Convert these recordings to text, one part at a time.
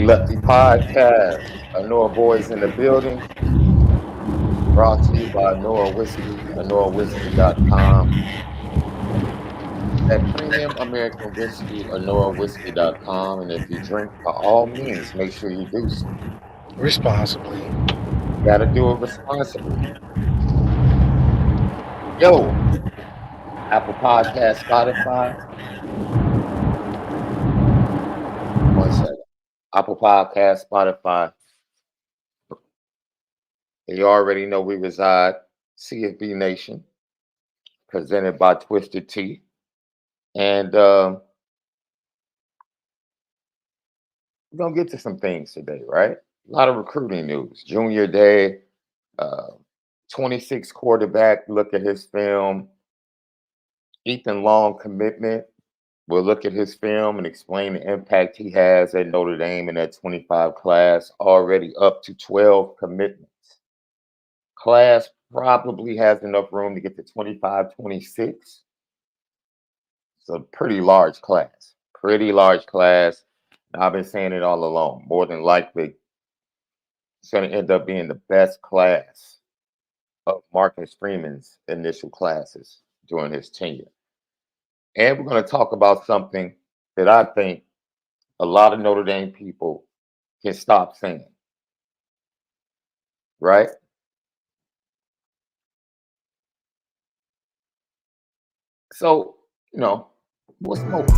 Lefty Podcast. Anora Boys in the building. Brought to you by Anora Whiskey, AnoraWhiskey.com. That premium American whiskey, AnoraWhiskey.com. And if you drink, by all means, make sure you do so. Responsibly. You got to do it responsibly. Yo, Apple Podcast, Spotify. One second. Apple Podcast, Spotify. You already know we reside, CFB Nation, presented by Twisted Tea. And we're going to get to some things today, right? A lot of recruiting news. Junior Day, 26 quarterback, look at his film. Ethan Long commitment. We'll look at his film and explain the impact he has at Notre Dame in that 25 class, already up to 12 commitments. Class probably has enough room to get to 25, 26. It's a pretty large class. Pretty large class. I've been saying it all along. More than likely, it's going to end up being the best class of Marcus Freeman's initial classes during his tenure. And we're going to talk about something that I think a lot of Notre Dame people can stop saying. Right? So, what's smoking?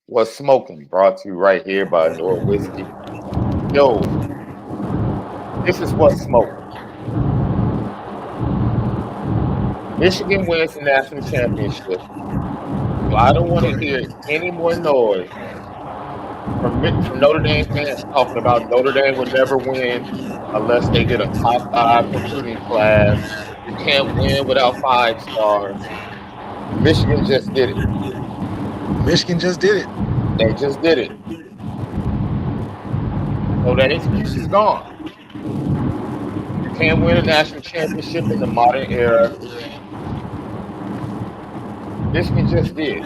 What's smoking? Brought to you right here by Anora Whiskey. Yo, this is what's smoking. Michigan wins the national championship. So I don't want to hear any more noise from Notre Dame fans talking about Notre Dame will never win unless they get a top 5 recruiting class. You can't win without 5 stars. Michigan just did it. Michigan just did it. They just did it. So that excuse is gone. You can't win a national championship in the modern era. Michigan just did.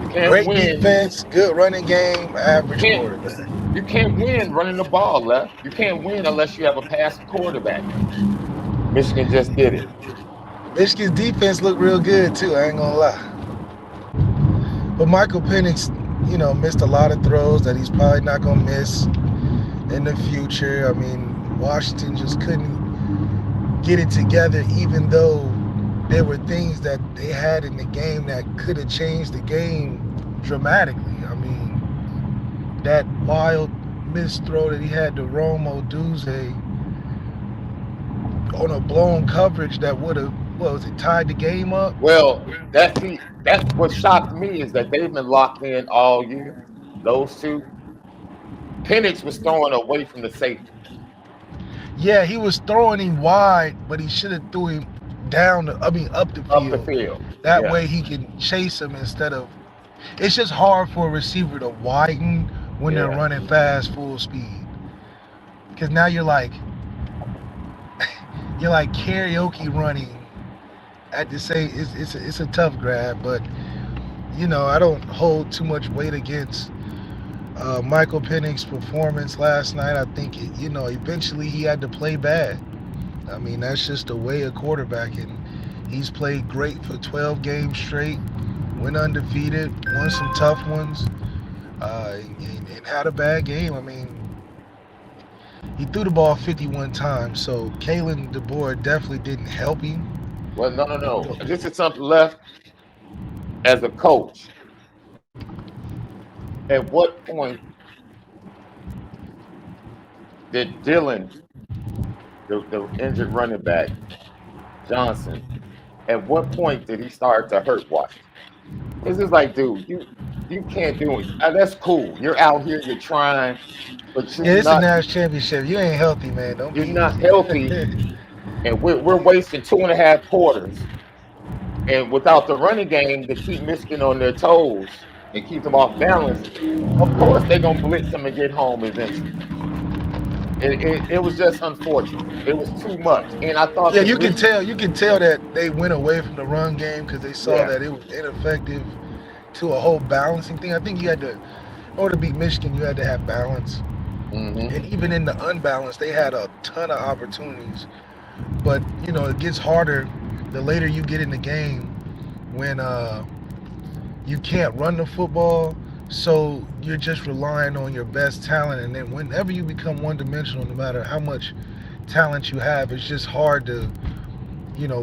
You can't Great win. defense, good running game, average quarterback. You can't win running the ball left. You can't win unless you have a passing quarterback. Michigan just did it. Michigan's defense looked real good too, I ain't gonna lie. But Michael Penix, missed a lot of throws that he's probably not gonna miss in the future. I mean, Washington just couldn't get it together, even though there were things that they had in the game that could have changed the game dramatically. I mean, that wild missed throw that he had to Romo Duze on a blown coverage that would have, tied the game up? Well, that's what shocked me is that they've been locked in all year. Those two. Penix was throwing away from the safety. Yeah, he was throwing him wide, but he should have threw him up the field. Up the field. That way he can chase him instead of. It's just hard for a receiver to widen when they're running fast, full speed. Because now you're like karaoke running at the same. It's a tough grab, but I don't hold too much weight against Michael Penix's performance last night. I think eventually he had to play bad. I mean, that's just the way a quarterback, and he's played great for 12 games straight, went undefeated, won some tough ones, and had a bad game. I mean, he threw the ball 51 times, so Kalen DeBoer definitely didn't help him. Well, no. This is something left as a coach. At what point did Dylan, the injured running back, Johnson, at what point did he start to hurt Washington? This is like, dude, you can't do it. That's cool. You're out here, you're trying, but it's a national championship. You ain't healthy, man. You're not healthy, and we're wasting 2.5 quarters, and without the running game to keep Michigan on their toes and keep them off balance, of course they're gonna blitz them and get home eventually. It was just unfortunate. It was too much, and I thought Yeah, the you can Michigan, tell. You can tell that they went away from the run game because they saw yeah, that it was ineffective to a whole balancing thing. I think you had to, in order to beat Michigan, you had to have balance. hmm And even in the unbalance, they had a ton of opportunities. But it gets harder the later you get in the game when you can't run the football. So you're just relying on your best talent, and then whenever you become one-dimensional, no matter how much talent you have, it's just hard to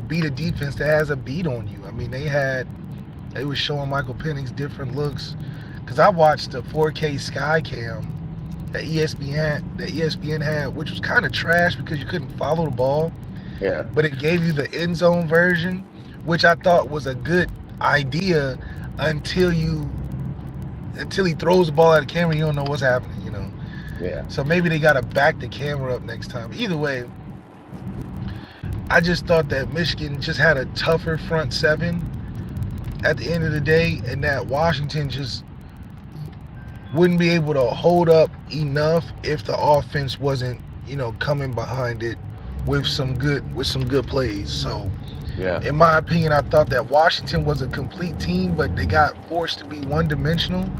beat a defense that has a beat on you. I mean, they were showing Michael Penix different looks because I watched the 4K Sky Cam that ESPN had, which was kind of trash because you couldn't follow the ball, yeah, but it gave you the end zone version, which I thought was a good idea until he throws the ball at the camera. You don't know what's happening. yeah. So maybe they got to back the camera up next time. Either way, I just thought that Michigan just had a tougher front seven at the end of the day, and that Washington just wouldn't be able to hold up enough if the offense wasn't, coming behind it with some good plays. So, Yeah, in my opinion, I thought that Washington was a complete team, but they got forced to be one-dimensional,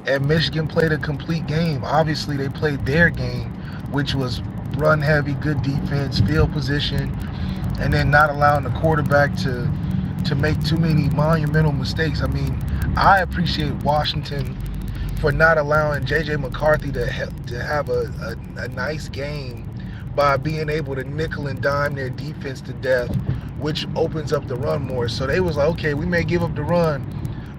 and Michigan played a complete game. Obviously, they played their game, which was run heavy, good defense, field position, and then not allowing the quarterback to make too many monumental mistakes. I mean, I appreciate Washington for not allowing J.J. McCarthy to have a nice game by being able to nickel and dime their defense to death, which opens up the run more. So they was like, okay, we may give up the run,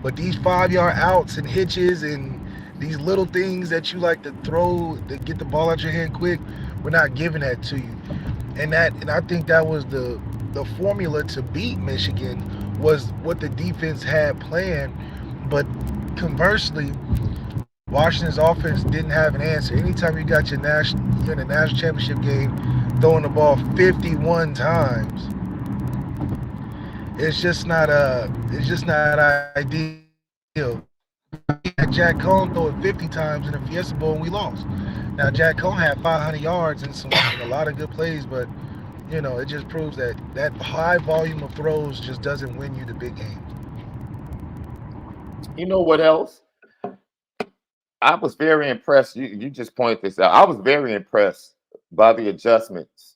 but these 5-yard outs and hitches and these little things that you like to throw to get the ball out your hand quick, we're not giving that to you. And I think that was the formula to beat Michigan, was what the defense had planned. But conversely, Washington's offense didn't have an answer. Anytime you're in a national championship game throwing the ball 51 times, it's just not ideal. Jack Cohn threw it 50 times in the Fiesta Bowl and we lost. Now Jack Cohn had 500 yards and a lot of good plays, but it just proves that high volume of throws just doesn't win you the big game. You know what else? I was very impressed. You just pointed this out. I was very impressed by the adjustments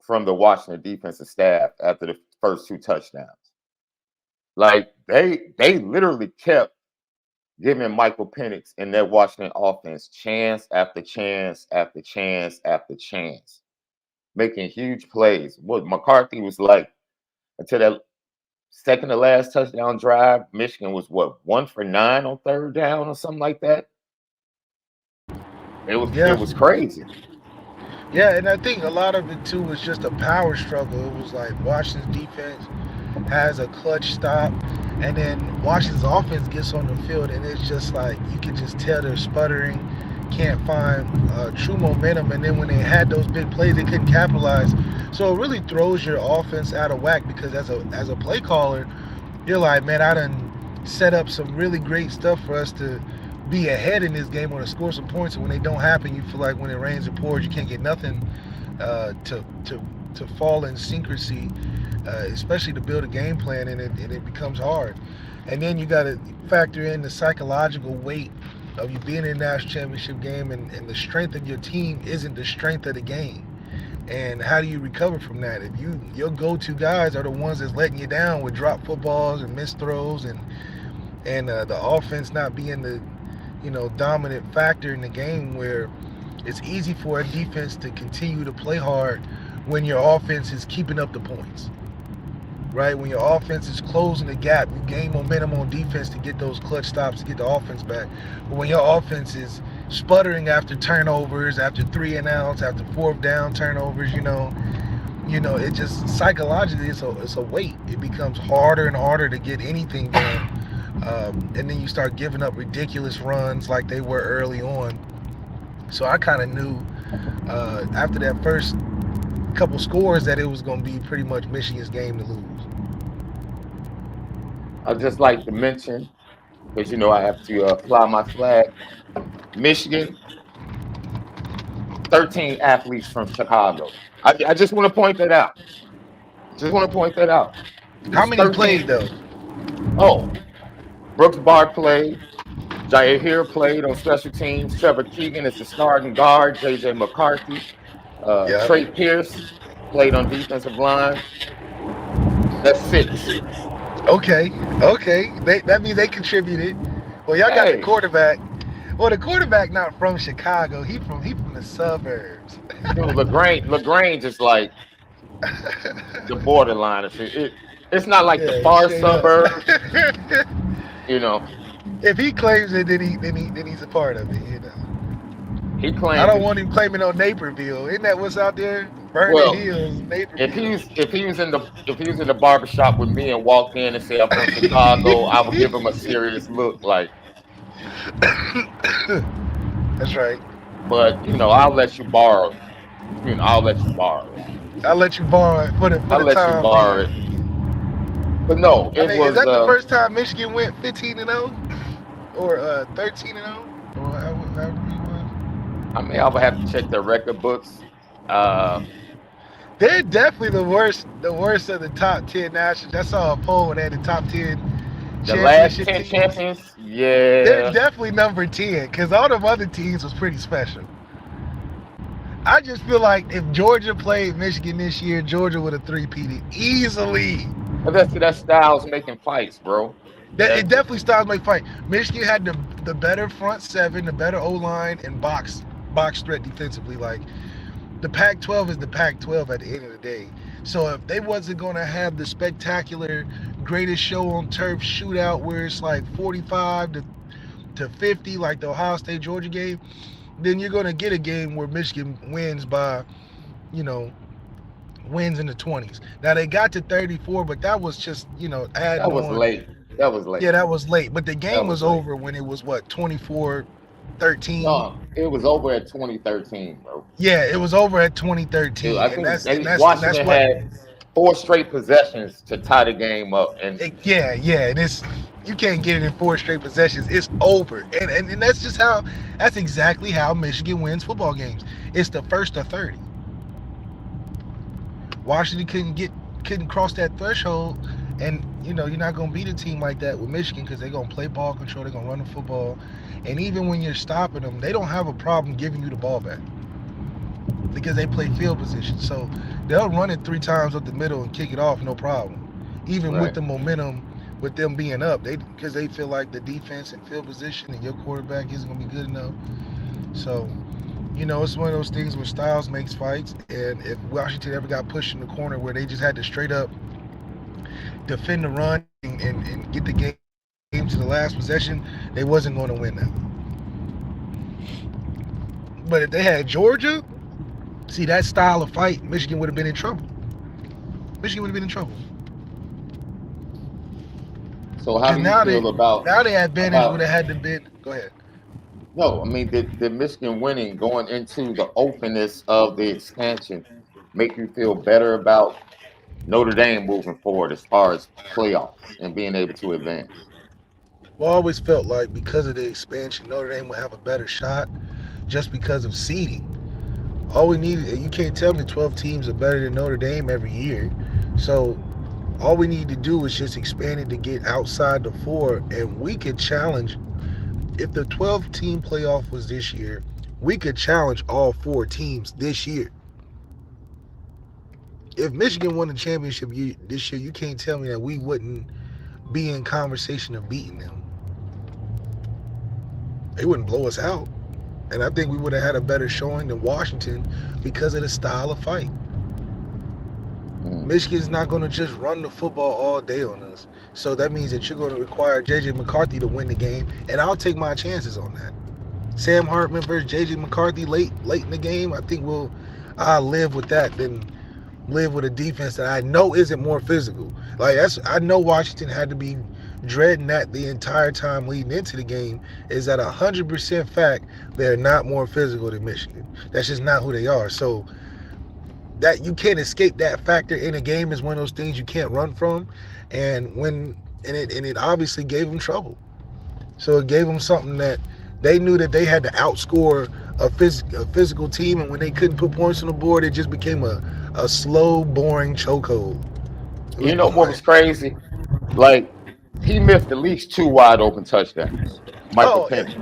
from the Washington defensive staff after the first 2 touchdowns. Like they literally kept giving Michael Penix and that Washington offense chance after chance after chance after chance, making huge plays. What McCarthy was like until that second to last touchdown drive, Michigan was 1 for 9 on 3rd down or something like that. It was crazy. Yeah, and I think a lot of it too was just a power struggle. It was like Washington's defense has a clutch stop, and then Washington's offense gets on the field, and it's just like you can just tell they're sputtering, can't find true momentum, and then when they had those big plays, they couldn't capitalize. So it really throws your offense out of whack because as a play caller, you're like, man, I done set up some really great stuff for us to be ahead in this game or to score some points, and when they don't happen, you feel like when it rains and pours, you can't get nothing to fall in syncrasy, especially to build a game plan, and it becomes hard. And then you got to factor in the psychological weight of you being in a national championship game, and the strength of your team isn't the strength of the game. And how do you recover from that? If your go-to guys are the ones that's letting you down with drop footballs and missed throws, and the offense not being the dominant factor in the game, where it's easy for a defense to continue to play hard when your offense is keeping up the points, right? When your offense is closing the gap, you gain momentum on defense to get those clutch stops to get the offense back. But when your offense is sputtering after turnovers, after 3 and outs, after 4th down turnovers, it just psychologically it's a weight. It becomes harder and harder to get anything done. And then you start giving up ridiculous runs like they were early on. So I kind of knew after that first couple scores that it was going to be pretty much Michigan's game to lose. I'd just like to mention, because I have to fly my flag. Michigan 13 athletes from Chicago. I just want to point that out. Just want to point that out. How It's many played 13. though? Oh, Brooks Bart played. Zaire played on special teams. Trevor Keegan is the starting guard. JJ McCarthy. Yeah. Trey Pierce played on defensive line. That's 6. Okay. That means they contributed. Well, y'all got the Hey, quarterback. Well, the quarterback not from Chicago. He from the suburbs. LaGrange is like the borderline. It's not like the Yeah, far straight up. suburbs, you know. If he claims it, then he's a part of it. He I claimed don't it. want him claiming on Naperville. Isn't that what's out there? Vernon Well, Hills, if Naperville. he was in the barbershop with me and walked in and said I'm from Chicago, I would give him a serious look, like. That's right. But I'll let you borrow. I'll let you borrow it. I'll let you borrow it for the I'll let you time borrow it. being. But no, I it mean, was. is that the first time Michigan went 15-0 or 13-0 or however it was? I mean, I would have to check their record books. They're definitely the worst of the top 10 national. I saw a poll where they had the top 10 The last championship 10 teams. champions, They're yeah. definitely number 10 because all them other teams was pretty special. I just feel like if Georgia played Michigan this year, Georgia would have three-peated easily. But that's Styles making fights, bro. It definitely styles make fight. Michigan had the better front seven, the better O-line, and box threat defensively. Like, the Pac-12 is the Pac-12 at the end of the day. So if they wasn't going to have the spectacular greatest show on turf shootout where it's like 45 to 50 like the Ohio State Georgia game, then you're going to get a game where Michigan wins by, wins in the 20s. Now they got to 34, but that was just, adding That was on. late. That was late. Yeah, that was late. But the game was was late. over when it was, 24-13? No, it was over at 2013, bro. Yeah, it was over at 2013. Dude, I think that's Washington what. had 4 straight possessions to tie the game up, and Yeah, and you can't get it in 4 straight possessions. It's over, and that's exactly how Michigan wins football games. It's the first to 30. Washington couldn't cross that threshold, and you're not gonna beat a team like that with Michigan because they're gonna play ball control, they're gonna run the football, and even when you're stopping them, they don't have a problem giving you the ball back because they play field position. So they'll run it 3 times up the middle and kick it off, no problem. Even with the momentum, with them being up, because they feel like the defense and field position and your quarterback isn't gonna be good enough. So, it's one of those things where Styles makes fights, and if Washington ever got pushed in the corner where they just had to straight up defend the run and get the game to the last possession, they wasn't going to win that. But if they had Georgia, see that style of fight, Michigan would have been in trouble. So how do you feel about now the advantage would have had to been. Go ahead. No, I mean, did Michigan winning going into the openness of the expansion make you feel better about Notre Dame moving forward as far as playoffs and being able to advance? Well, I always felt like because of the expansion, Notre Dame would have a better shot just because of seeding. All we needed, you can't tell me 12 teams are better than Notre Dame every year. So all we need to do is just expand it to get outside the 4, and we could challenge. If the 12-team playoff was this year, we could challenge all 4 teams this year. If Michigan won the championship this year, you can't tell me that we wouldn't be in conversation of beating them. They wouldn't blow us out. And I think we would have had a better showing than Washington because of the style of fight. Michigan's not going to just run the football all day on us. So that means that you're going to require J.J. McCarthy to win the game, and I'll take my chances on that. Sam Hartman versus J.J. McCarthy late in the game, I think I'll live with that than live with a defense that I know isn't more physical. I know Washington had to be dreading that the entire time leading into the game. Is that 100% fact they're not more physical than Michigan. That's just not who they are. So that you can't escape that factor in a game is one of those things you can't run from, and it obviously gave them trouble. So it gave them something that they knew that they had to outscore a physical team, and when they couldn't put points on the board, it just became a slow, boring chokehold. It was You know what boring. was crazy? Like he missed at least 2 wide open touchdowns. Michael Oh, Penix,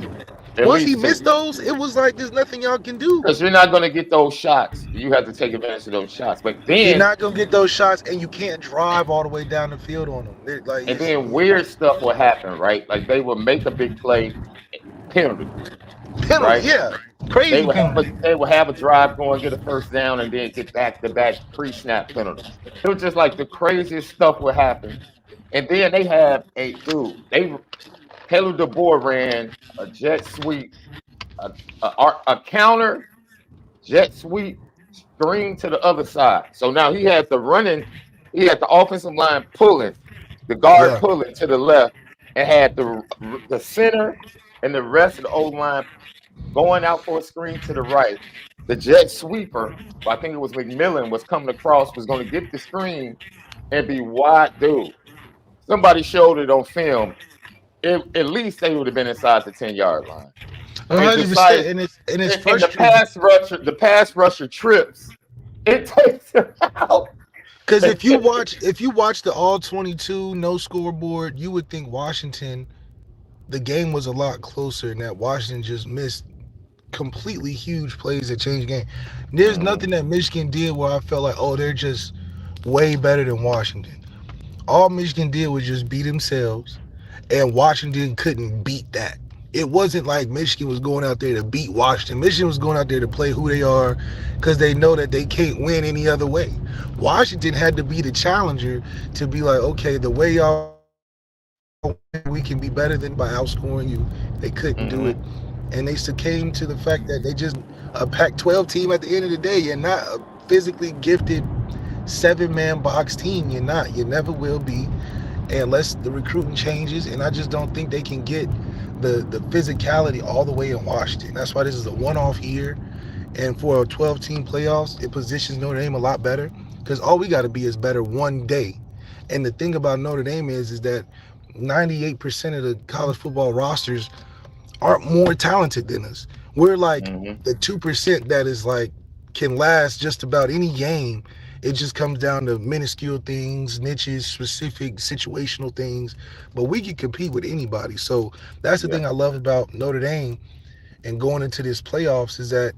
at once he least missed 2. those, it was like there's nothing y'all can do. Because you're not going to get those shots. You have to take advantage of those shots. But You're then, not gonna get those shots, and you can't drive all the way down the field on them. Like and it's then weird stuff will happen, right? Like they will make a big play, penalty, penalty, right? yeah, crazy penalty. They will have a drive going, get a first down, and then get back to back pre-snap penalties. It was just like the craziest stuff would happen. And then they have Taylor DeBoer ran a jet sweep, a counter jet sweep, screen to the other side. So now he had the offensive line pulling, the guard Yeah, pulling to the left, and had the center and the rest of the O line going out for a screen to the right. The jet sweeper, I think it was McMillan, was coming across, was going to get the screen and be wide. Dude, somebody showed it on film. At least they would have been inside the 10-yard line. It's just 100%. like And it's in frustrating the pass rusher trips, it takes him out. because if you watch the all 22 no scoreboard, you would think Washington, the game was a lot closer, and that Washington just missed completely huge plays that changed the game. There's Mhm. nothing that Michigan did where I felt like, oh, they're just way better than Washington. All Michigan did was just beat themselves, and Washington couldn't beat that. It wasn't like Michigan was going out there to beat Washington. Michigan was going out there to play who they are because they know that they can't win any other way. Washington had to be the challenger to be like, okay, the way y'all we can be better than by outscoring you. They couldn't do it, Mhm. and they succumbed to the fact that they just a Pac-12 team at the end of the day. You're not a physically gifted 7-man box team. You're not. You never will be unless the recruiting changes. And I just don't think they can get the physicality all the way in Washington. That's why this is a one-off year. And for a 12-team playoffs, it positions Notre Dame a lot better because all we got to be is better one day. And the thing about Notre Dame is that 98% of the college football rosters aren't more talented than us. We're like Mhm. the 2% that is like can last just about any game. It just comes down to minuscule things, niches, specific situational things, but we can compete with anybody. So that's the Yeah. thing I love about Notre Dame and going into this playoffs is that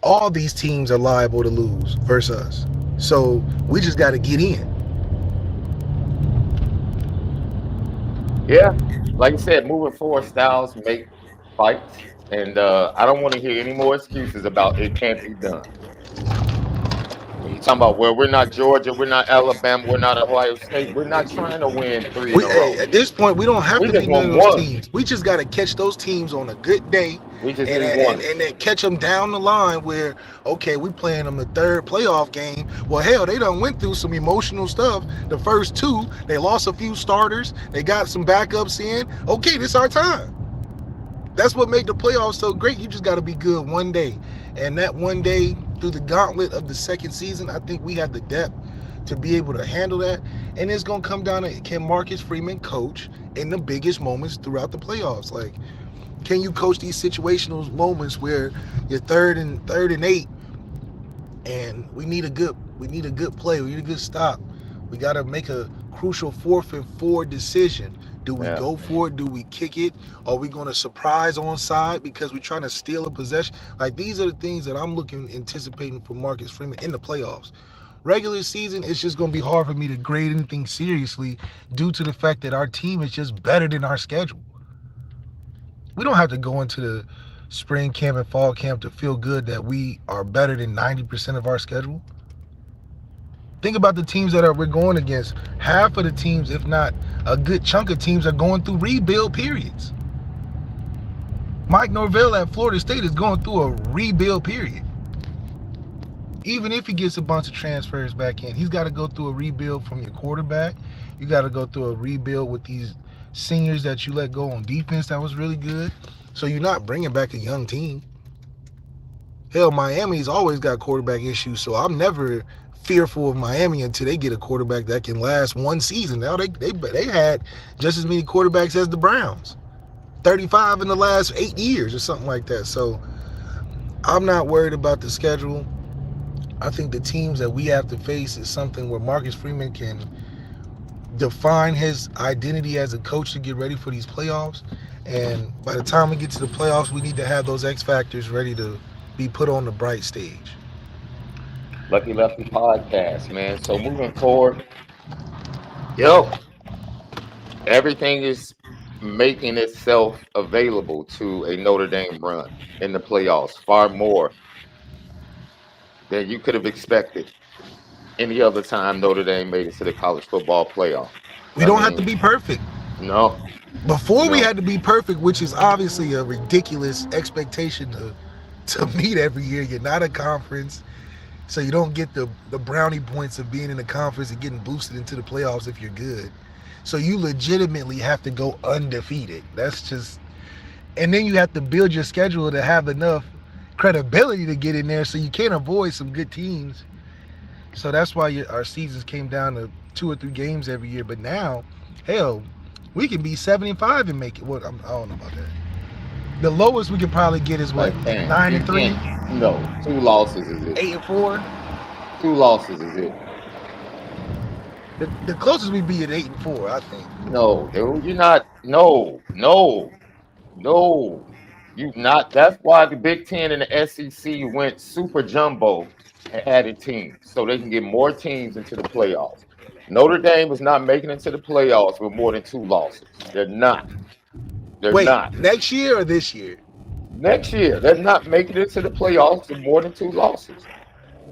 all these teams are liable to lose versus us. So we just got to get in. Yeah. Like I said, moving forward, styles make fights, and I don't want to hear any more excuses about it can't be done. You talking about, well, we're not Georgia, we're not Alabama, we're not Ohio State. We're not trying to win 3 in a row. At this point, we don't have We to just be none want of those one. teams. We just got to catch those teams on a good day, We just and need and, one. and then catch them down the line where, okay, we playing them the third playoff game. Well, hell, they done went through some emotional stuff. The first two, they lost a few starters. They got some backups in. Okay, this our time. That's what made the playoffs so great. You just got to be good one day. And that one day through the gauntlet of the second season, I think we have the depth to be able to handle that. And it's going to come down to, can Marcus Freeman coach in the biggest moments throughout the playoffs? Like, can you coach these situational moments where you're third and 8 and we need a good play, we need a good stop. We got to make a crucial 4th and 4 decision. Do we Yeah. go for it? Do we kick it? Are we going to surprise onside because we're trying to steal a possession? Like, these are the things that I'm anticipating for Marcus Freeman in the playoffs. Regular season, it's just going to be hard for me to grade anything seriously due to the fact that our team is just better than our schedule. We don't have to go into the spring camp and fall camp to feel good that we are better than 90% of our schedule. Think about the teams that we're going against. Half of the teams, if not a good chunk of teams, are going through rebuild periods. Mike Norvell at Florida State is going through a rebuild period. Even if he gets a bunch of transfers back in, he's got to go through a rebuild from your quarterback. You got to go through a rebuild with these seniors that you let go on defense that was really good. So you're not bringing back a young team. Hell, Miami's always got quarterback issues, so I'm never fearful of Miami until they get a quarterback that can last one season. Now they had just as many quarterbacks as the Browns, 35 in the last 8 years or something like that. So I'm not worried about the schedule. I think the teams that we have to face is something where Marcus Freeman can define his identity as a coach to get ready for these playoffs. And by the time we get to the playoffs, we need to have those X factors ready to be put on the bright stage. Lucky Lefty podcast, man. So moving forward, yo, everything is making itself available to a Notre Dame run in the playoffs, far more than you could have expected any other time Notre Dame made it to the college football playoff. We I don't have to mean, be perfect. no, Before we no. had to be perfect, which is obviously a ridiculous expectation to meet every year. You're not a conference, so you don't get the brownie points of being in the conference and getting boosted into the playoffs if you're good. So you legitimately have to go undefeated. That's just, and then you have to build your schedule to have enough credibility to get in there, so you can't avoid some good teams. So that's why our seasons came down to 2 or 3 games every year. But now, hell, we can be 75 and make it. What I don't know about that. The lowest we could probably get is what, Man, 9-3, no, 2 losses is it. 8-4. 2 losses is it. The closest we'd be at 8-4, I think. No, dude, you're not. No. You not. That's why the Big Ten and the SEC went super jumbo and added teams so they can get more teams into the playoffs. Notre Dame is not making it to the playoffs with more than 2 losses. They're not. Wait, Not. next year or this year? Next year, they're not making it to the playoffs with more than 2 losses.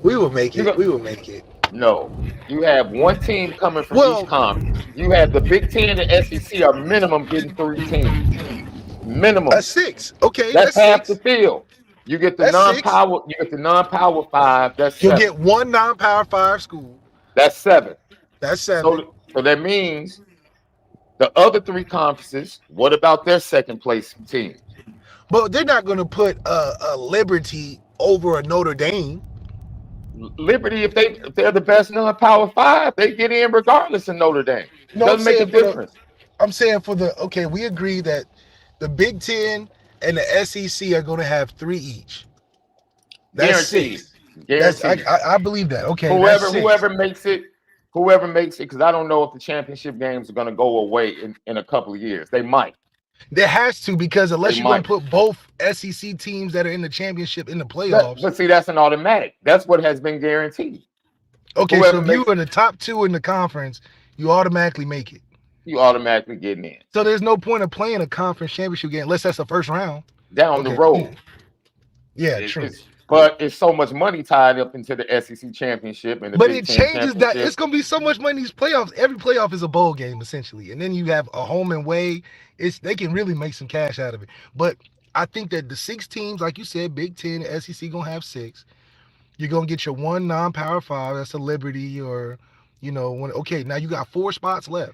We will make it. We will make it. No, you have one team coming from each conference. You have the Big Ten and the SEC are minimum getting 3 teams. Minimum. That's 6. Okay, that's half 6. the field. You get the That's non-power. 6. You get the non-power 5. That's 7. You'll get one non-power 5 school. That's 7. That's 7. So that means the other 3 conferences. What about their second place teams? But they're not going to put a Liberty over a Notre Dame. Liberty, if they're the best non-power 5, they get in regardless of Notre Dame. No, doesn't make a difference. I'm saying okay, we agree that the Big Ten and the SEC are going to have 3 each. That's Guaranteed. 6. Guaranteed. I believe that. Okay, whoever makes it, because I don't know if the championship games are going to go away in a couple of years. They might. There has to, because unless you're going to put both SEC teams that are in the championship in the playoffs. But see, that's an automatic. That's what has been guaranteed. Okay, so if you are the top 2 in the conference, you automatically make it. You automatically getting in. So there's no point of playing a conference championship game unless that's the first round. Down the road. Yeah, true. But it's so much money tied up into the SEC championship and the But Big it Ten changes that. It's going to be so much money in these playoffs. Every playoff is a bowl game, essentially. And then you have a home and away. They can really make some cash out of it. But I think that the 6 teams, like you said, Big Ten, SEC going to have 6. You're going to get your one non-power 5. That's a Liberty or, okay, now you got 4 spots left.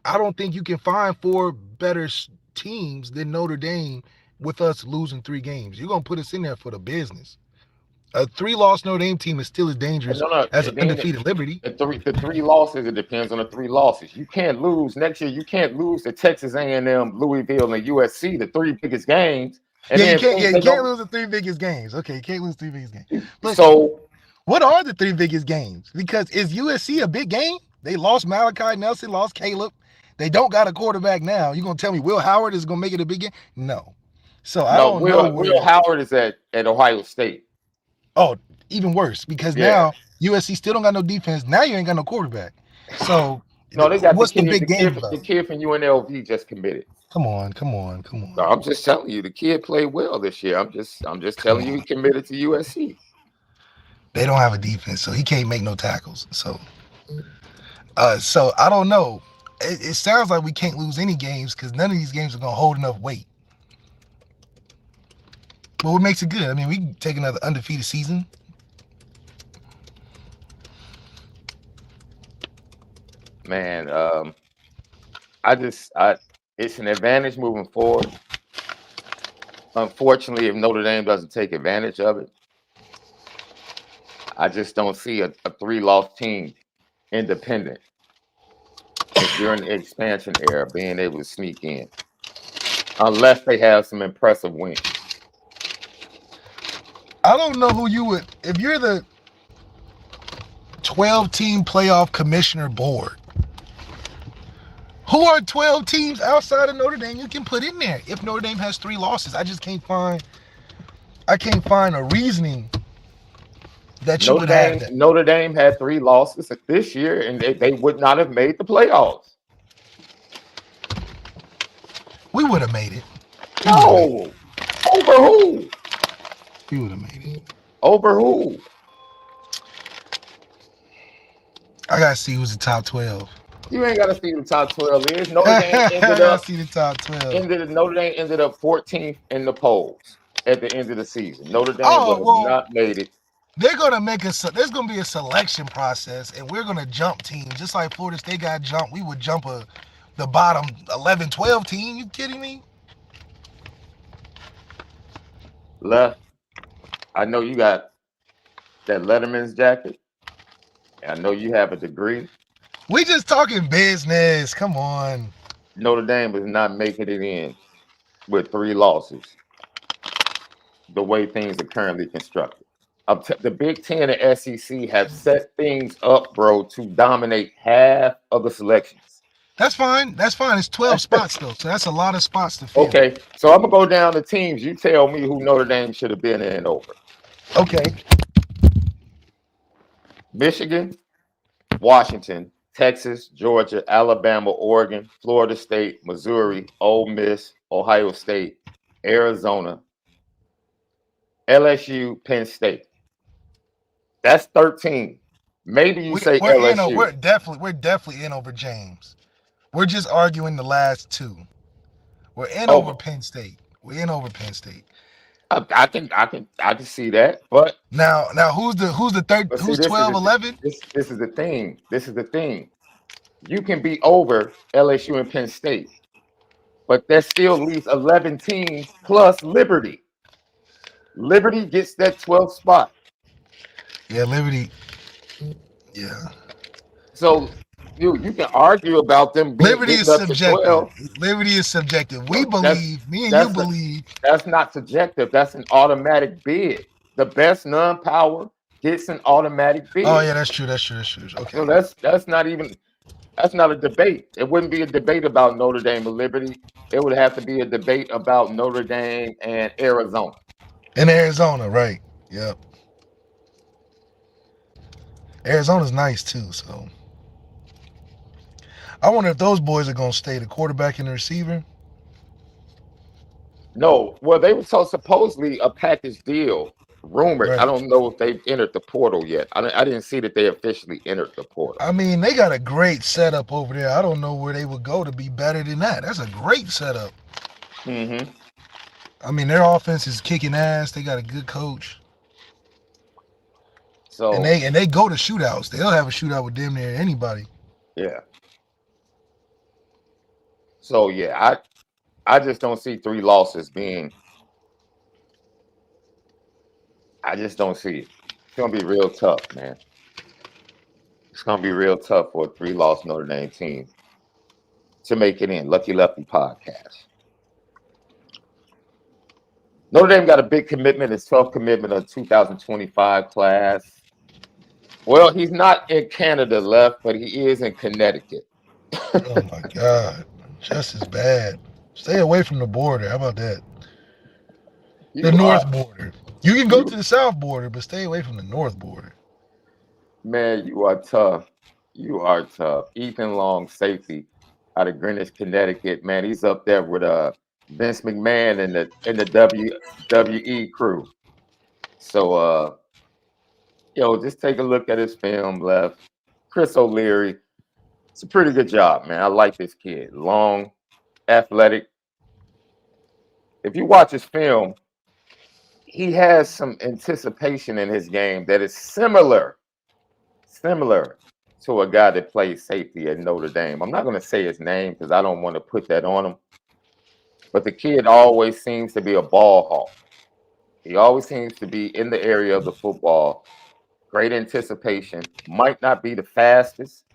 I don't think you can find 4 better teams than Notre Dame with us losing 3 games. You're going to put us in there for the business. A 3-loss Notre Dame team is still as dangerous as an undefeated Liberty. The 3 losses, it depends on the 3 losses. You can't lose next year. You can't lose to Texas A&M, Louisville, and USC, the 3 biggest games. And you can't lose the 3 biggest games. Okay, you can't lose 3 biggest games. But so what are the 3 biggest games? Because is USC a big game? They lost Malachi Nelson, lost Caleb. They don't got a quarterback now. You're going to tell me Will Howard is going to make it a big game? No. So I don't know. Will Howard is at Ohio State. Oh, even worse, because now USC still don't got no defense. Now you ain't got no quarterback. So no, they got what's the big game? The kid from UNLV just committed. Come on. No, I'm just telling you, the kid played well this year. I'm just telling you, he committed to USC. They don't have a defense, so he can't make no tackles. So I don't know. It sounds like we can't lose any games because none of these games are gonna hold enough weight. But what makes it good? I mean, we can take another undefeated season. Man, it's an advantage moving forward. Unfortunately, if Notre Dame doesn't take advantage of it, I just don't see a 3-loss team independent during the expansion era being able to sneak in, unless they have some impressive wins. I don't know who you would, if you're the 12-team playoff commissioner board, who are 12 teams outside of Notre Dame you can put in there if Notre Dame has 3 losses? I can't find a reasoning that you would have that. Notre Dame had 3 losses this year, and they would not have made the playoffs. We would have made it. No. Over who? We would have made it. Over who? I gotta see who's the top 12. You ain't gotta see who the top 12 is. Notre Dame I ended gotta up see the top 12. Notre Dame ended up 14th in the polls at the end of the season. Notre Dame would have not made it. They're gonna make there's gonna be a selection process, and we're gonna jump teams just like Florida State got jumped. We would jump the bottom 11, 12 team. You kidding me? Left. I know you got that Letterman's jacket. I know you have a degree. We just talking business. Come on. Notre Dame is not making it in with 3 losses the way things are currently constructed. The Big Ten and SEC have set things up, bro, to dominate half of the selections. That's fine. It's 12 spots, though, so that's a lot of spots to fill. Okay, so I'm going to go down the teams. You tell me who Notre Dame should have been in over. Okay. Michigan, Washington, Texas, Georgia, Alabama, Oregon, Florida State, Missouri, Ole Miss, Ohio State, Arizona, LSU, Penn State. That's 13. Maybe you say LSU. We're definitely in over James. We're just arguing the last 2. We're in over Penn State. We're in over Penn State. I can see that, but now who's the third? Who's 12, 11? This is the thing. This is the thing. You can be over LSU and Penn State, but that still leaves 11 teams plus Liberty. Liberty gets that 12th spot. Yeah, Liberty. Yeah. So you can argue about them being Liberty is subjective. Liberty is subjective. We believe, me and you believe. That's not subjective. That's an automatic bid. The best non-power gets an automatic bid. Oh yeah, that's true. Okay. So that's not a debate. It wouldn't be a debate about Notre Dame and Liberty. It would have to be a debate about Notre Dame and Arizona. In Arizona, right? Yep. Arizona's nice too, so I wonder if those boys are gonna stay, the quarterback and the receiver. No, well, they were supposedly a package deal, rumored. Right. I don't know if they've entered the portal yet. I didn't see that they officially entered the portal. I mean, they got a great setup over there. I don't know where they would go to be better than that. That's a great setup. Mm-hmm. I mean, their offense is kicking ass. They got a good coach. So and they go to shootouts. They'll have a shootout with damn near anybody. Yeah. So yeah, I just don't see 3 losses being. I just don't see it. It's gonna be real tough, man. It's gonna be real tough for a 3-loss Notre Dame team to make it in. Lucky Lefty podcast. Notre Dame got a big commitment. It's 12th commitment of 2025 class. Well, he's not in Canada, Left, but he is in Connecticut. Oh my God, just as bad. Stay away from the border. How about that? The north border. You can go to the south border, but stay away from the north border. Man, you are tough. You are tough. Ethan Long, safety out of Greenwich, Connecticut. Man, he's up there with Vince McMahon and the WWE crew. So just take a look at his film, Left. Chris O'Leary. It's a pretty good job, man. I like this kid. Long, athletic. If you watch his film, he has some anticipation in his game that is similar to a guy that plays safety at Notre Dame. I'm not going to say his name because I don't want to put that on him. But the kid always seems to be a ball hawk. He always seems to be in the area of the football. Great anticipation. Might not be the fastest,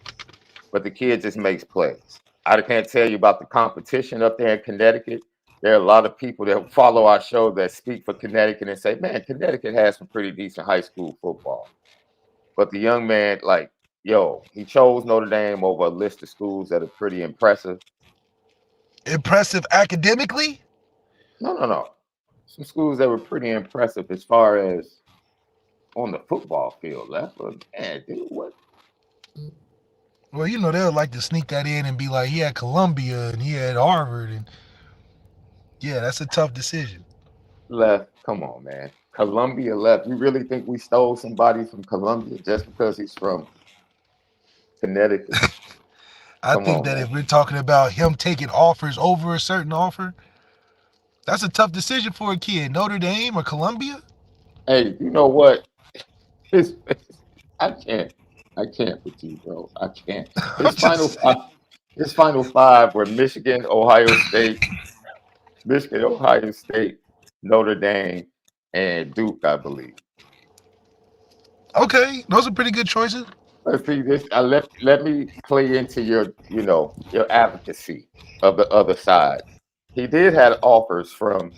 but the kid just makes plays. I can't tell you about the competition up there in Connecticut there are a lot of people that follow our show that speak for Connecticut and say, man, Connecticut has some pretty decent high school football. But the young man, like, yo, he chose Notre Dame over a list of schools that are pretty impressive. Impressive academically? No. Some schools that were pretty impressive as far as on the football field. Left, but man, dude, what? Well, you know, they'll like to sneak that in and be like, he had Columbia and he had Harvard. And yeah, that's a tough decision. Left, come on, man. Columbia left. You really think we stole somebody from Columbia just because he's from Connecticut? I Come think on, that man. if we're talking about him taking offers over a certain offer, that's a tough decision for a kid. Notre Dame or Columbia? Hey, you know what? His, I can't with you, bro. I can't. I'm just saying. His final five were Michigan, Ohio State, Notre Dame, and Duke, I believe. Okay, those are pretty good choices. Let's see this. Let me play into your advocacy of the other side. He did have offers from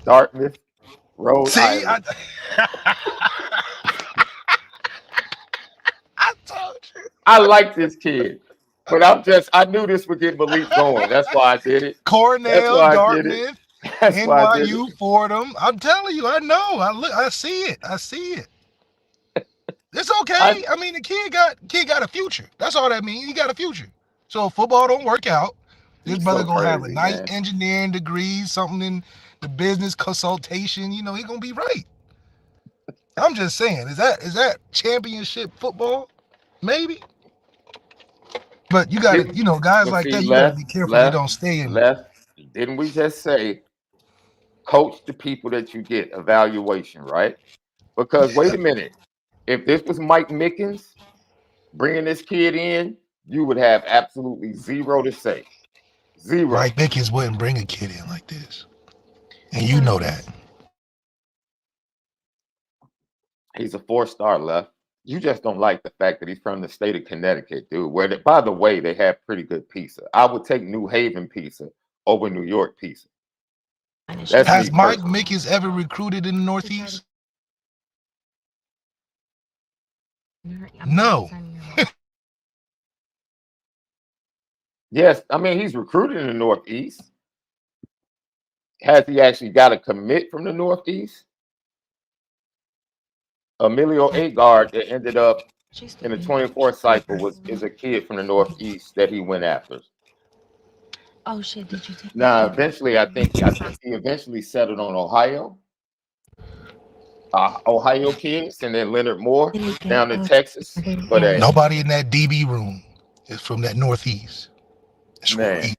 Dartmouth, Rhode See, Island. I told you. I like this kid, but I knew this would get Malik going. That's why I did it. That's Cornell, why I did it. Dartmouth, That's why I did it. NYU, Fordham. I'm telling you, I know. I see it. I see it. It's okay. I mean, the kid got a future. That's all that means. He got a future. So if football don't work out, his brother so gonna have a crazy, nice man. engineering degree, something in the business consultation. You know, he gonna be right. I'm just saying, is that championship football? Maybe. But you gotta, guys But like see, that, you gotta be careful you don't stay in. Didn't we just say coach the people that you get evaluation, right? Because wait a minute, if this was Mike Mickens bringing this kid in, you would have absolutely zero to say. Zero. Mike Mickens wouldn't bring a kid in like this. And you know that. He's a 4-star left. You just don't like the fact that he's from the state of Connecticut, dude. Where, by the way, they have pretty good pizza. I would take New Haven pizza over New York pizza. Has Mike Mickens ever recruited in the Northeast? No. Yes, I mean, he's recruited in the Northeast. Has he actually got a commit from the Northeast? Emilio Agard that ended up in the 24 cycle is a kid from the Northeast that he went after. Oh shit! Did you take? Now, eventually, I think he eventually settled on Ohio. Ohio kids, and then Leonard Moore down in Texas. But nobody in that DB room is from that Northeast. Man,